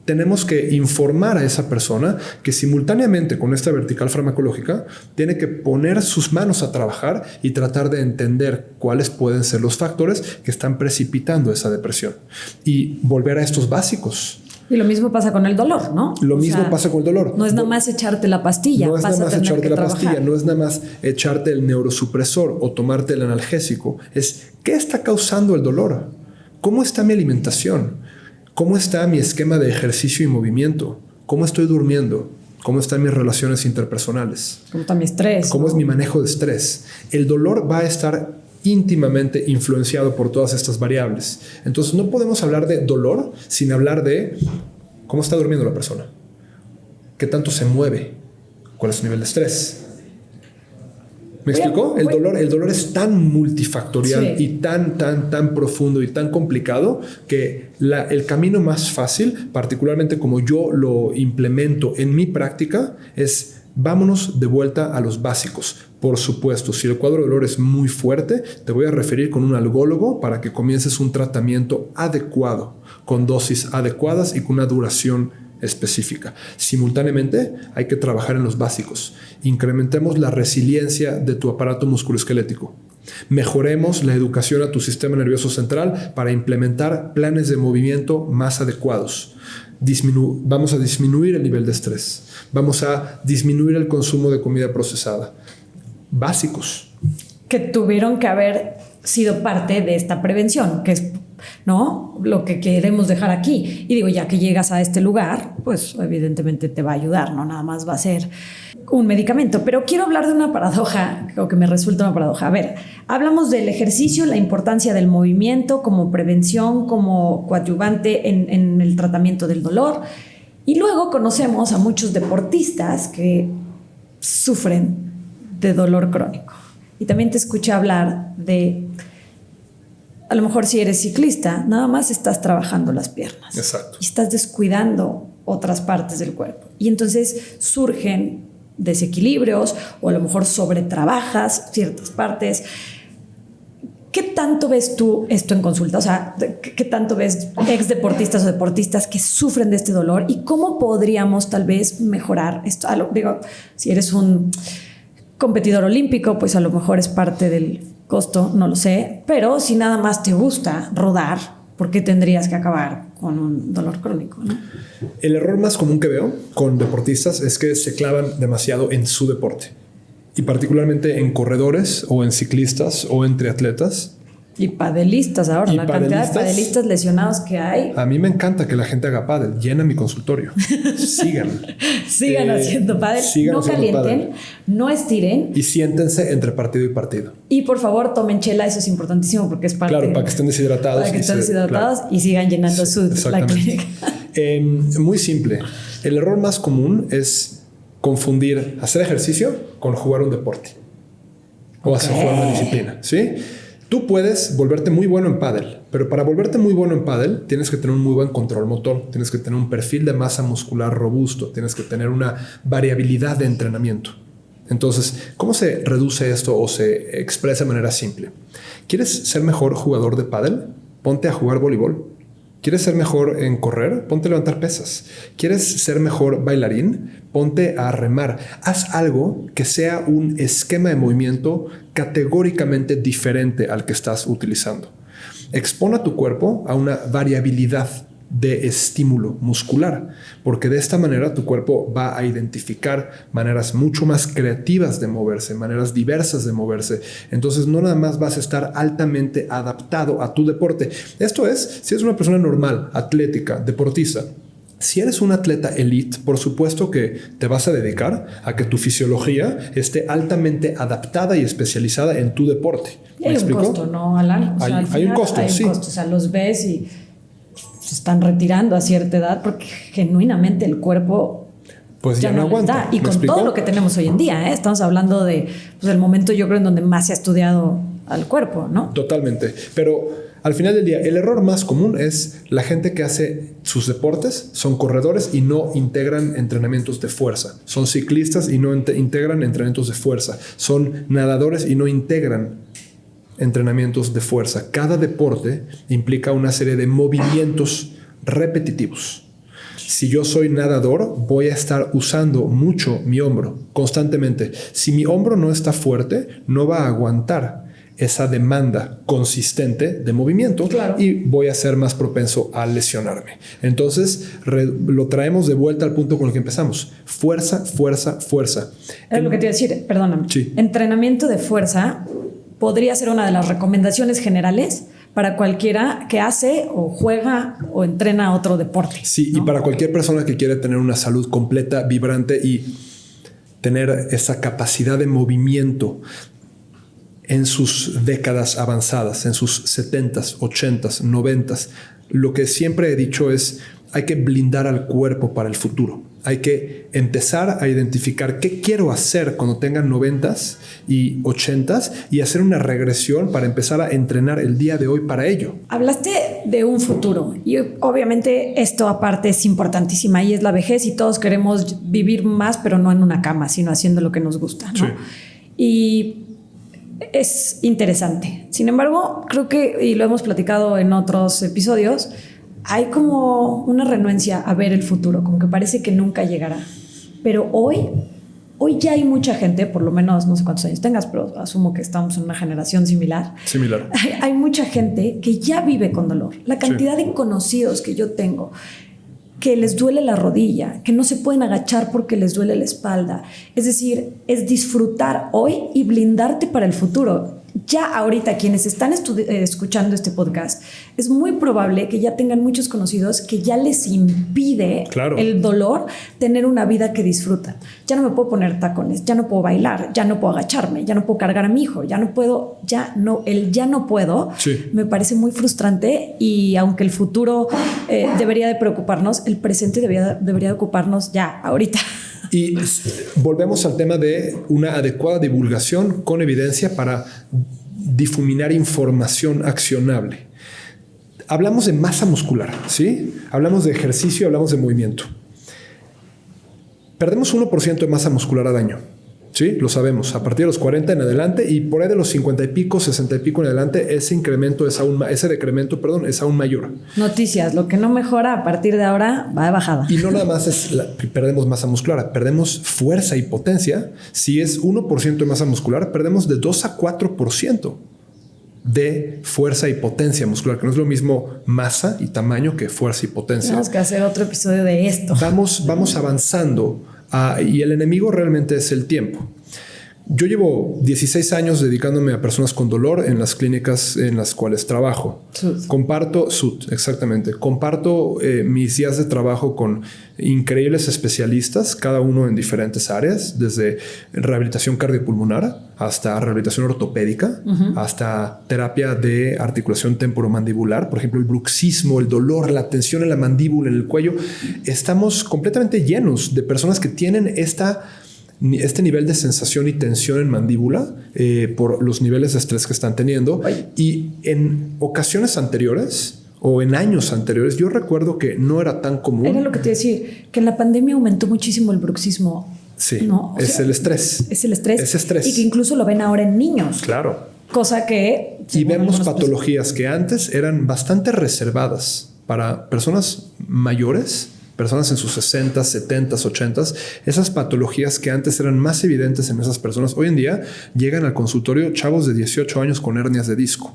tenemos que informar a esa persona que simultáneamente con esta vertical farmacológica tiene que poner sus manos a trabajar y tratar de entender cuáles pueden ser los factores que están precipitando esa depresión y volver a estos básicos. Y lo mismo pasa con el dolor, ¿no? Lo mismo pasa con el dolor. No es nada más echarte la pastilla. No es nada más echarte la pastilla, no es nada más echarte el neurosupresor o tomarte el analgésico. Es ¿qué está causando el dolor? ¿Cómo está mi alimentación? ¿Cómo está mi esquema de ejercicio y movimiento? ¿Cómo estoy durmiendo? ¿Cómo están mis relaciones interpersonales? ¿Cómo está mi estrés? ¿Cómo es mi manejo de estrés? El dolor va a estar íntimamente influenciado por todas estas variables. Entonces no podemos hablar de dolor sin hablar de cómo está durmiendo la persona, qué tanto se mueve, cuál es su nivel de estrés. ¿Me explicó? El dolor es tan multifactorial y tan profundo y tan complicado que el camino más fácil, particularmente como yo lo implemento en mi práctica, es vámonos de vuelta a los básicos. Por supuesto, si el cuadro de dolor es muy fuerte, te voy a referir con un algólogo para que comiences un tratamiento adecuado, con dosis adecuadas y con una duración específica. Simultáneamente, hay que trabajar en los básicos. Incrementemos la resiliencia de tu aparato musculoesquelético. Mejoremos la educación a tu sistema nervioso central para implementar planes de movimiento más adecuados. Vamos a disminuir el nivel de estrés. Vamos a disminuir el consumo de comida procesada. Básicos. Que tuvieron que haber sido parte de esta prevención, que es, ¿no?, lo que queremos dejar aquí. Y digo, ya que llegas a este lugar, pues evidentemente te va a ayudar, no nada más va a ser un medicamento. Pero quiero hablar de una paradoja, o que me resulta una paradoja. A ver, hablamos del ejercicio, la importancia del movimiento como prevención, como coadyuvante en el tratamiento del dolor. Y luego conocemos a muchos deportistas que sufren de dolor crónico. Y también te escuché hablar de, a lo mejor si eres ciclista, nada más estás trabajando las piernas. Exacto. Y estás descuidando otras partes del cuerpo. Y entonces surgen desequilibrios o a lo mejor sobretrabajas ciertas partes. ¿Qué tanto ves tú esto en consulta? O sea, ¿qué tanto ves ex deportistas o deportistas que sufren de este dolor? ¿Y cómo podríamos tal vez mejorar esto? Digo, si eres un competidor olímpico, pues a lo mejor es parte del costo, no lo sé. Pero si nada más te gusta rodar, ¿por qué tendrías que acabar con un dolor crónico, ¿no? El error más común que veo con deportistas es que se clavan demasiado en su deporte. Y particularmente en corredores o en ciclistas o en triatletas. Y padelistas ahora, la cantidad de padelistas lesionados que hay. A mí me encanta que la gente haga pádel. Llena mi consultorio. Sigan Haciendo pádel. No calienten, pádel. No estiren. Y siéntense entre partido y partido. Y por favor tomen chela, eso es importantísimo porque es parte. Claro, para que estén deshidratados. Para que estén deshidratados y sigan llenando la clínica. Muy simple. El error más común es confundir hacer ejercicio con jugar un deporte o hacer jugar una disciplina, ¿sí? Tú puedes volverte muy bueno en pádel, pero para volverte muy bueno en pádel tienes que tener un muy buen control motor, tienes que tener un perfil de masa muscular robusto, tienes que tener una variabilidad de entrenamiento. Entonces, ¿cómo se reduce esto o se expresa de manera simple? ¿Quieres ser mejor jugador de pádel? Ponte a jugar voleibol. ¿Quieres ser mejor en correr? Ponte a levantar pesas. ¿Quieres ser mejor bailarín? Ponte a remar. Haz algo que sea un esquema de movimiento categóricamente diferente al que estás utilizando. Expon a tu cuerpo a una variabilidad de estímulo muscular, porque de esta manera tu cuerpo va a identificar maneras mucho más creativas de moverse, maneras diversas de moverse. Entonces no nada más vas a estar altamente adaptado a tu deporte. Esto es, si eres una persona normal, atlética, deportista. Si eres un atleta elite, por supuesto que te vas a dedicar a que tu fisiología esté altamente adaptada y especializada en tu deporte. Y hay un costo, ¿no, Alan? O sea, hay un costo, sí. O sea, los ves y se están retirando a cierta edad porque genuinamente el cuerpo pues ya no aguanta. Y con todo lo que tenemos hoy en día, estamos hablando de el momento, yo creo, en donde más se ha estudiado al cuerpo, ¿no? Totalmente. Pero al final del día, el error más común es la gente que hace sus deportes, son corredores y no integran entrenamientos de fuerza. Son ciclistas y no integran entrenamientos de fuerza. Son nadadores y no integran entrenamientos de fuerza. Cada deporte implica una serie de movimientos repetitivos. Si yo soy nadador, voy a estar usando mucho mi hombro constantemente. Si mi hombro no está fuerte, no va a aguantar esa demanda consistente de movimiento, claro, y voy a ser más propenso a lesionarme. Entonces lo traemos de vuelta al punto con el que empezamos. Fuerza, fuerza, fuerza. Es lo que te iba a decir, perdóname. Sí. Entrenamiento de fuerza podría ser una de las recomendaciones generales para cualquiera que hace o juega o entrena otro deporte. Sí, ¿no? Y para cualquier persona que quiere tener una salud completa, vibrante y tener esa capacidad de movimiento en sus décadas avanzadas, en sus 70s, 80s, 90s. Lo que siempre he dicho es, hay que blindar al cuerpo para el futuro. Hay que empezar a identificar qué quiero hacer cuando tenga 90s y 80s y hacer una regresión para empezar a entrenar el día de hoy para ello. Hablaste de un futuro y obviamente esto aparte es importantísima y es la vejez y todos queremos vivir más, pero no en una cama, sino haciendo lo que nos gusta, ¿no? Sí. Y es interesante. Sin embargo, creo que, y lo hemos platicado en otros episodios, hay como una renuencia a ver el futuro, como que parece que nunca llegará. Pero hoy ya hay mucha gente, por lo menos no sé cuántos años tengas, pero asumo que estamos en una generación similar. Hay mucha gente que ya vive con dolor. La cantidad de conocidos que yo tengo que les duele la rodilla, que no se pueden agachar porque les duele la espalda. Es decir, es disfrutar hoy y blindarte para el futuro. Ya ahorita quienes están escuchando este podcast, es muy probable que ya tengan muchos conocidos que ya les impide el dolor tener una vida que disfrutan. Ya no me puedo poner tacones, ya no puedo bailar, ya no puedo agacharme, ya no puedo cargar a mi hijo, ya no puedo, el ya no puedo, sí, me parece muy frustrante y aunque el futuro debería de preocuparnos, el presente debería de ocuparnos ya ahorita. Y volvemos al tema de una adecuada divulgación con evidencia para difuminar información accionable. Hablamos de masa muscular, ¿sí? Hablamos de ejercicio, hablamos de movimiento. Perdemos 1% de masa muscular al año. Sí, lo sabemos. A partir de los 40 en adelante y por ahí de los 50 y pico, 60 y pico en adelante, ese decremento es aún mayor. Noticias, lo que no mejora a partir de ahora va de bajada. Y no nada más perdemos masa muscular, perdemos fuerza y potencia. Si es 1% de masa muscular, perdemos de 2 a 4% de fuerza y potencia muscular, que no es lo mismo masa y tamaño que fuerza y potencia. Tenemos que hacer otro episodio de esto. Vamos avanzando. Y el enemigo realmente es el tiempo. Yo llevo 16 años dedicándome a personas con dolor en las clínicas en las cuales trabajo. Comparto mis días de trabajo con increíbles especialistas, cada uno en diferentes áreas, desde rehabilitación cardiopulmonar hasta rehabilitación ortopédica, hasta terapia de articulación temporomandibular, por ejemplo, el bruxismo, el dolor, la tensión en la mandíbula, en el cuello. Estamos completamente llenos de personas que tienen este nivel de sensación y tensión en mandíbula por los niveles de estrés que están teniendo. Y en ocasiones anteriores o en años anteriores, yo recuerdo que no era tan común. Era lo que te decía, que en la pandemia aumentó muchísimo el bruxismo. Sí, ¿no? El estrés. Es el estrés. Es estrés. Y que incluso lo ven ahora en niños. Claro. Cosa que... Y vemos patologías que antes eran bastante reservadas para personas mayores, personas en sus 60, 70, 80, esas patologías que antes eran más evidentes en esas personas, hoy en día llegan al consultorio chavos de 18 años con hernias de disco.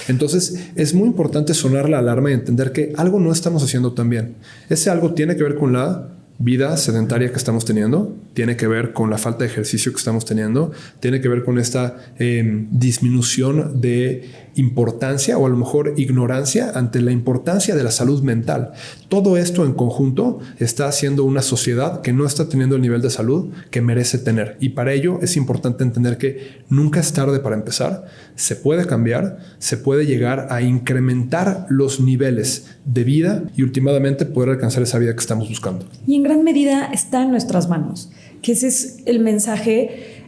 Entonces es muy importante sonar la alarma y entender que algo no estamos haciendo tan bien. Ese algo tiene que ver con la vida sedentaria que estamos teniendo, tiene que ver con la falta de ejercicio que estamos teniendo, tiene que ver con esta disminución de importancia o a lo mejor ignorancia ante la importancia de la salud mental. Todo esto en conjunto está haciendo una sociedad que no está teniendo el nivel de salud que merece tener. Y para ello es importante entender que nunca es tarde para empezar. Se puede cambiar, se puede llegar a incrementar los niveles de vida y últimamente poder alcanzar esa vida que estamos buscando. Y en gran medida está en nuestras manos, que ese es el mensaje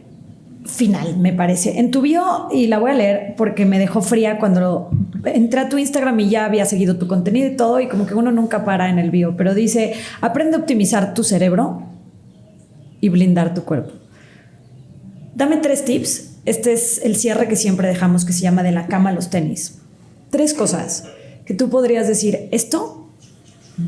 final, me parece. En tu bio, y la voy a leer porque me dejó fría cuando entré a tu Instagram y ya había seguido tu contenido y todo, y como que uno nunca para en el bio, pero dice: aprende a optimizar tu cerebro y blindar tu cuerpo. Dame 3 tips. Este es el cierre que siempre dejamos, que se llama de la cama a los tenis. 3 cosas que tú podrías decir: esto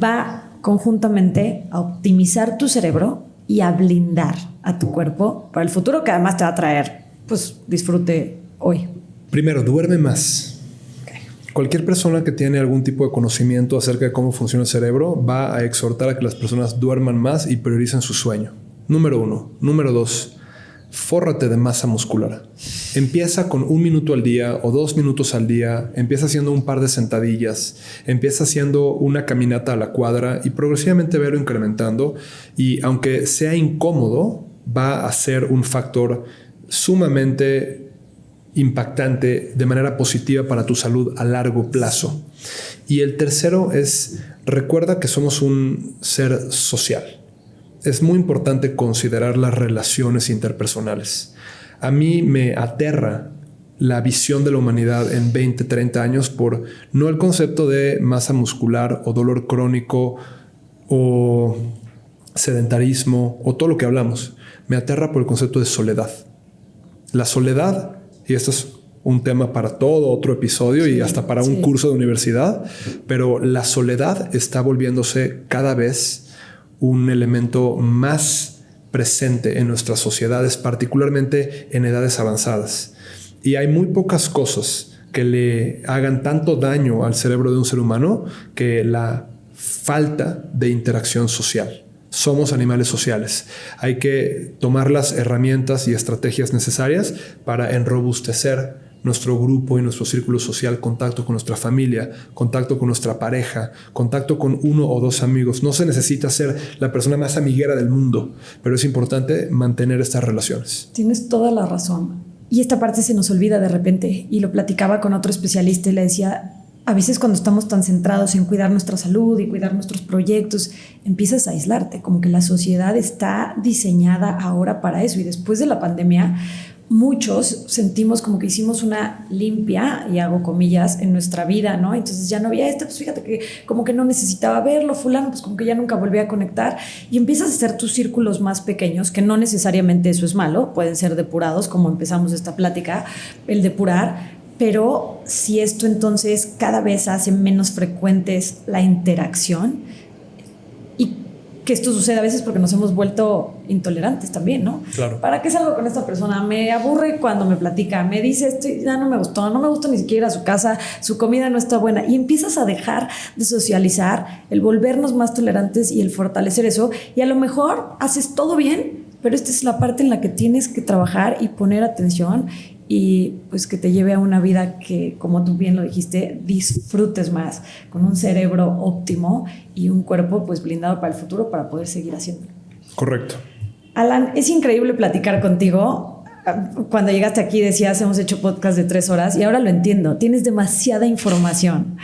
va conjuntamente a optimizar tu cerebro y a blindar a tu cuerpo para el futuro, que además te va a traer pues disfrute hoy. Primero, duerme más. Okay. Cualquier persona que tiene algún tipo de conocimiento acerca de cómo funciona el cerebro va a exhortar a que las personas duerman más y prioricen su sueño. Número 1. Número 2. Fórrate de masa muscular. Empieza con 1 minuto al día o 2 minutos al día. Empieza haciendo un par de sentadillas. Empieza haciendo una caminata a la cuadra y progresivamente verlo incrementando. Y aunque sea incómodo, va a ser un factor sumamente impactante de manera positiva para tu salud a largo plazo. Y el tercero es: recuerda que somos un ser social. Es muy importante considerar las relaciones interpersonales. A mí me aterra la visión de la humanidad en 20, 30 años por no el concepto de masa muscular o dolor crónico o sedentarismo o todo lo que hablamos. Me aterra por el concepto de soledad. La soledad, y esto es un tema para todo otro episodio y hasta para un curso de universidad, pero la soledad está volviéndose cada vez un elemento más presente en nuestras sociedades, particularmente en edades avanzadas. Y hay muy pocas cosas que le hagan tanto daño al cerebro de un ser humano que la falta de interacción social. Somos animales sociales. Hay que tomar las herramientas y estrategias necesarias para enrobustecer nuestro grupo y nuestro círculo social, contacto con nuestra familia, contacto con nuestra pareja, contacto con 1 o 2 amigos. No se necesita ser la persona más amiguera del mundo, pero es importante mantener estas relaciones. Tienes toda la razón. Y esta parte se nos olvida de repente. Y lo platicaba con otro especialista y le decía: a veces cuando estamos tan centrados en cuidar nuestra salud y cuidar nuestros proyectos, empiezas a aislarte, como que la sociedad está diseñada ahora para eso. Y después de la pandemia, muchos sentimos como que hicimos una limpia, y hago comillas, en nuestra vida, ¿no? Entonces ya no había esto, pues fíjate que como que no necesitaba verlo, fulano, pues como que ya nunca volví a conectar, y empiezas a hacer tus círculos más pequeños, que no necesariamente eso es malo, pueden ser depurados, como empezamos esta plática, el depurar. Pero si esto entonces cada vez hace menos frecuentes la interacción, y que esto sucede a veces porque nos hemos vuelto intolerantes también, ¿no? Claro. ¿Para qué salgo con esta persona? Me aburre cuando me platica, me dice esto y ya no me gusta ni siquiera a su casa, su comida no está buena, y empiezas a dejar de socializar, el volvernos más tolerantes y el fortalecer eso, y a lo mejor haces todo bien, pero esta es la parte en la que tienes que trabajar y poner atención, y pues que te lleve a una vida que, como tú bien lo dijiste, disfrutes más, con un cerebro óptimo y un cuerpo pues blindado para el futuro para poder seguir haciéndolo. Correcto. Alan, es increíble platicar contigo. Cuando llegaste aquí decías, hemos hecho podcast de 3 horas, y ahora lo entiendo, tienes demasiada información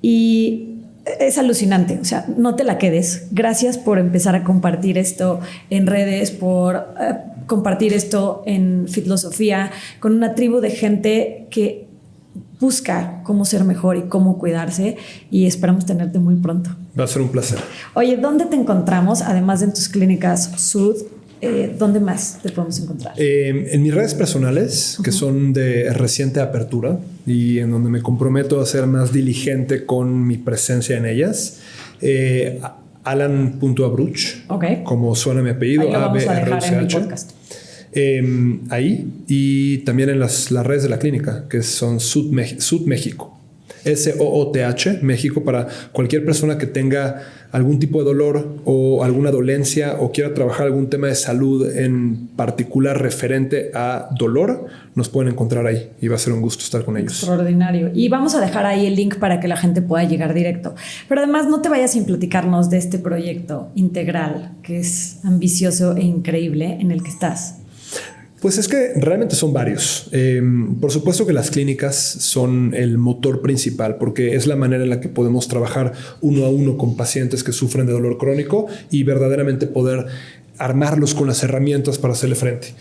y es alucinante, o sea, no te la quedes. Gracias por empezar a compartir esto en redes, por compartir esto en Fitlosofía, con una tribu de gente que busca cómo ser mejor y cómo cuidarse, y esperamos tenerte muy pronto. Va a ser un placer. Oye, ¿dónde te encontramos? Además de en tus clínicas Sud, ¿dónde más te podemos encontrar? En mis redes personales, que son de reciente apertura y en donde me comprometo a ser más diligente con mi presencia en ellas. Alan.abruch, como suena mi apellido. Ahí lo vamos a dejar en el podcast. Ahí, y también en las redes de la clínica, que son Sud México. SOOTH México, para cualquier persona que tenga algún tipo de dolor o alguna dolencia o quiera trabajar algún tema de salud en particular referente a dolor, nos pueden encontrar ahí y va a ser un gusto estar con ellos. Extraordinario. Y vamos a dejar ahí el link para que la gente pueda llegar directo. Pero además no te vayas sin platicarnos de este proyecto integral que es ambicioso e increíble en el que estás. Pues es que realmente son varios. Por supuesto que las clínicas son el motor principal porque es la manera en la que podemos trabajar uno a uno con pacientes que sufren de dolor crónico y verdaderamente poder armarlos con las herramientas para hacerle frente.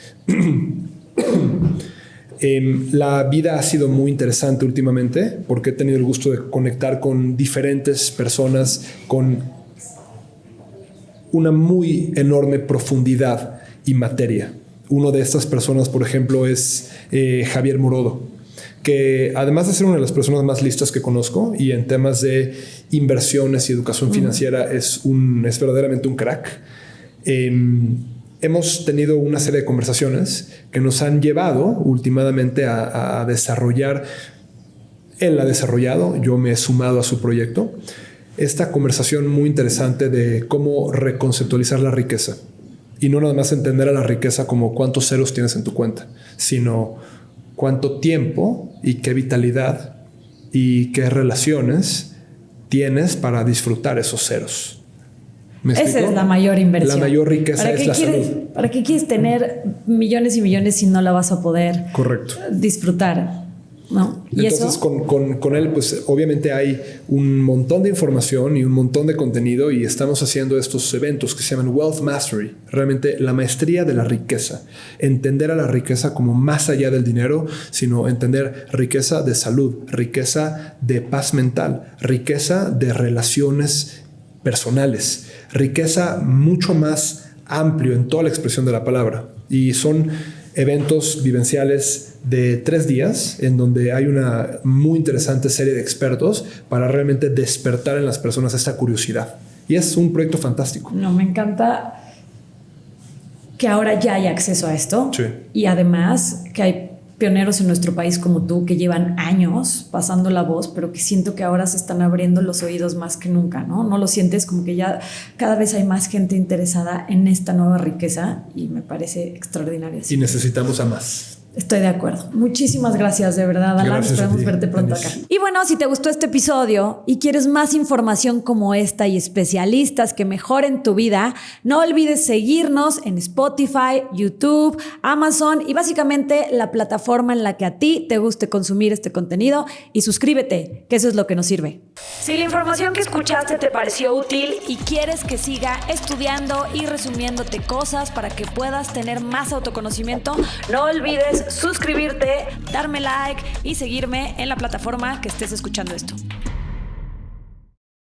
La vida ha sido muy interesante últimamente porque he tenido el gusto de conectar con diferentes personas con una muy enorme profundidad y materia. Uno de estas personas, por ejemplo, es Javier Morodo, que además de ser una de las personas más listas que conozco y en temas de inversiones y educación financiera es verdaderamente un crack. Hemos tenido una serie de conversaciones que nos han llevado últimamente a desarrollar. Él ha desarrollado, yo me he sumado a su proyecto, esta conversación muy interesante de cómo reconceptualizar la riqueza. Y no nada más entender a la riqueza como cuántos ceros tienes en tu cuenta, sino cuánto tiempo y qué vitalidad y qué relaciones tienes para disfrutar esos ceros. Esa es la mayor inversión. La mayor riqueza es la salud. ¿Para qué quieres tener millones y millones si no la vas a poder disfrutar? ¿No? Y entonces con él pues obviamente hay un montón de información y un montón de contenido y estamos haciendo estos eventos que se llaman Wealth Mastery, realmente la maestría de la riqueza, entender a la riqueza como más allá del dinero, sino entender riqueza de salud, riqueza de paz mental, riqueza de relaciones personales, riqueza mucho más amplio en toda la expresión de la palabra. Y son eventos vivenciales de 3 días en donde hay una muy interesante serie de expertos para realmente despertar en las personas esta curiosidad. Y es un proyecto fantástico. No, me encanta que ahora ya hay acceso a esto. Sí. Y además que hay pioneros en nuestro país como tú que llevan años pasando la voz, pero que siento que ahora se están abriendo los oídos más que nunca, ¿no? ¿No lo sientes? Como que ya cada vez hay más gente interesada en esta nueva riqueza y me parece extraordinario. Y necesitamos a más. Estoy de acuerdo. Muchísimas gracias, de verdad, Alan. Gracias. Esperamos verte pronto acá. Y bueno, si te gustó este episodio y quieres más información como esta y especialistas que mejoren tu vida, no olvides seguirnos en Spotify, YouTube, Amazon y básicamente la plataforma en la que a ti te guste consumir este contenido, y suscríbete, que eso es lo que nos sirve. Si la información que escuchaste te pareció útil y quieres que siga estudiando y resumiéndote cosas para que puedas tener más autoconocimiento, no olvides suscribirte, darme like y seguirme en la plataforma que estés escuchando esto.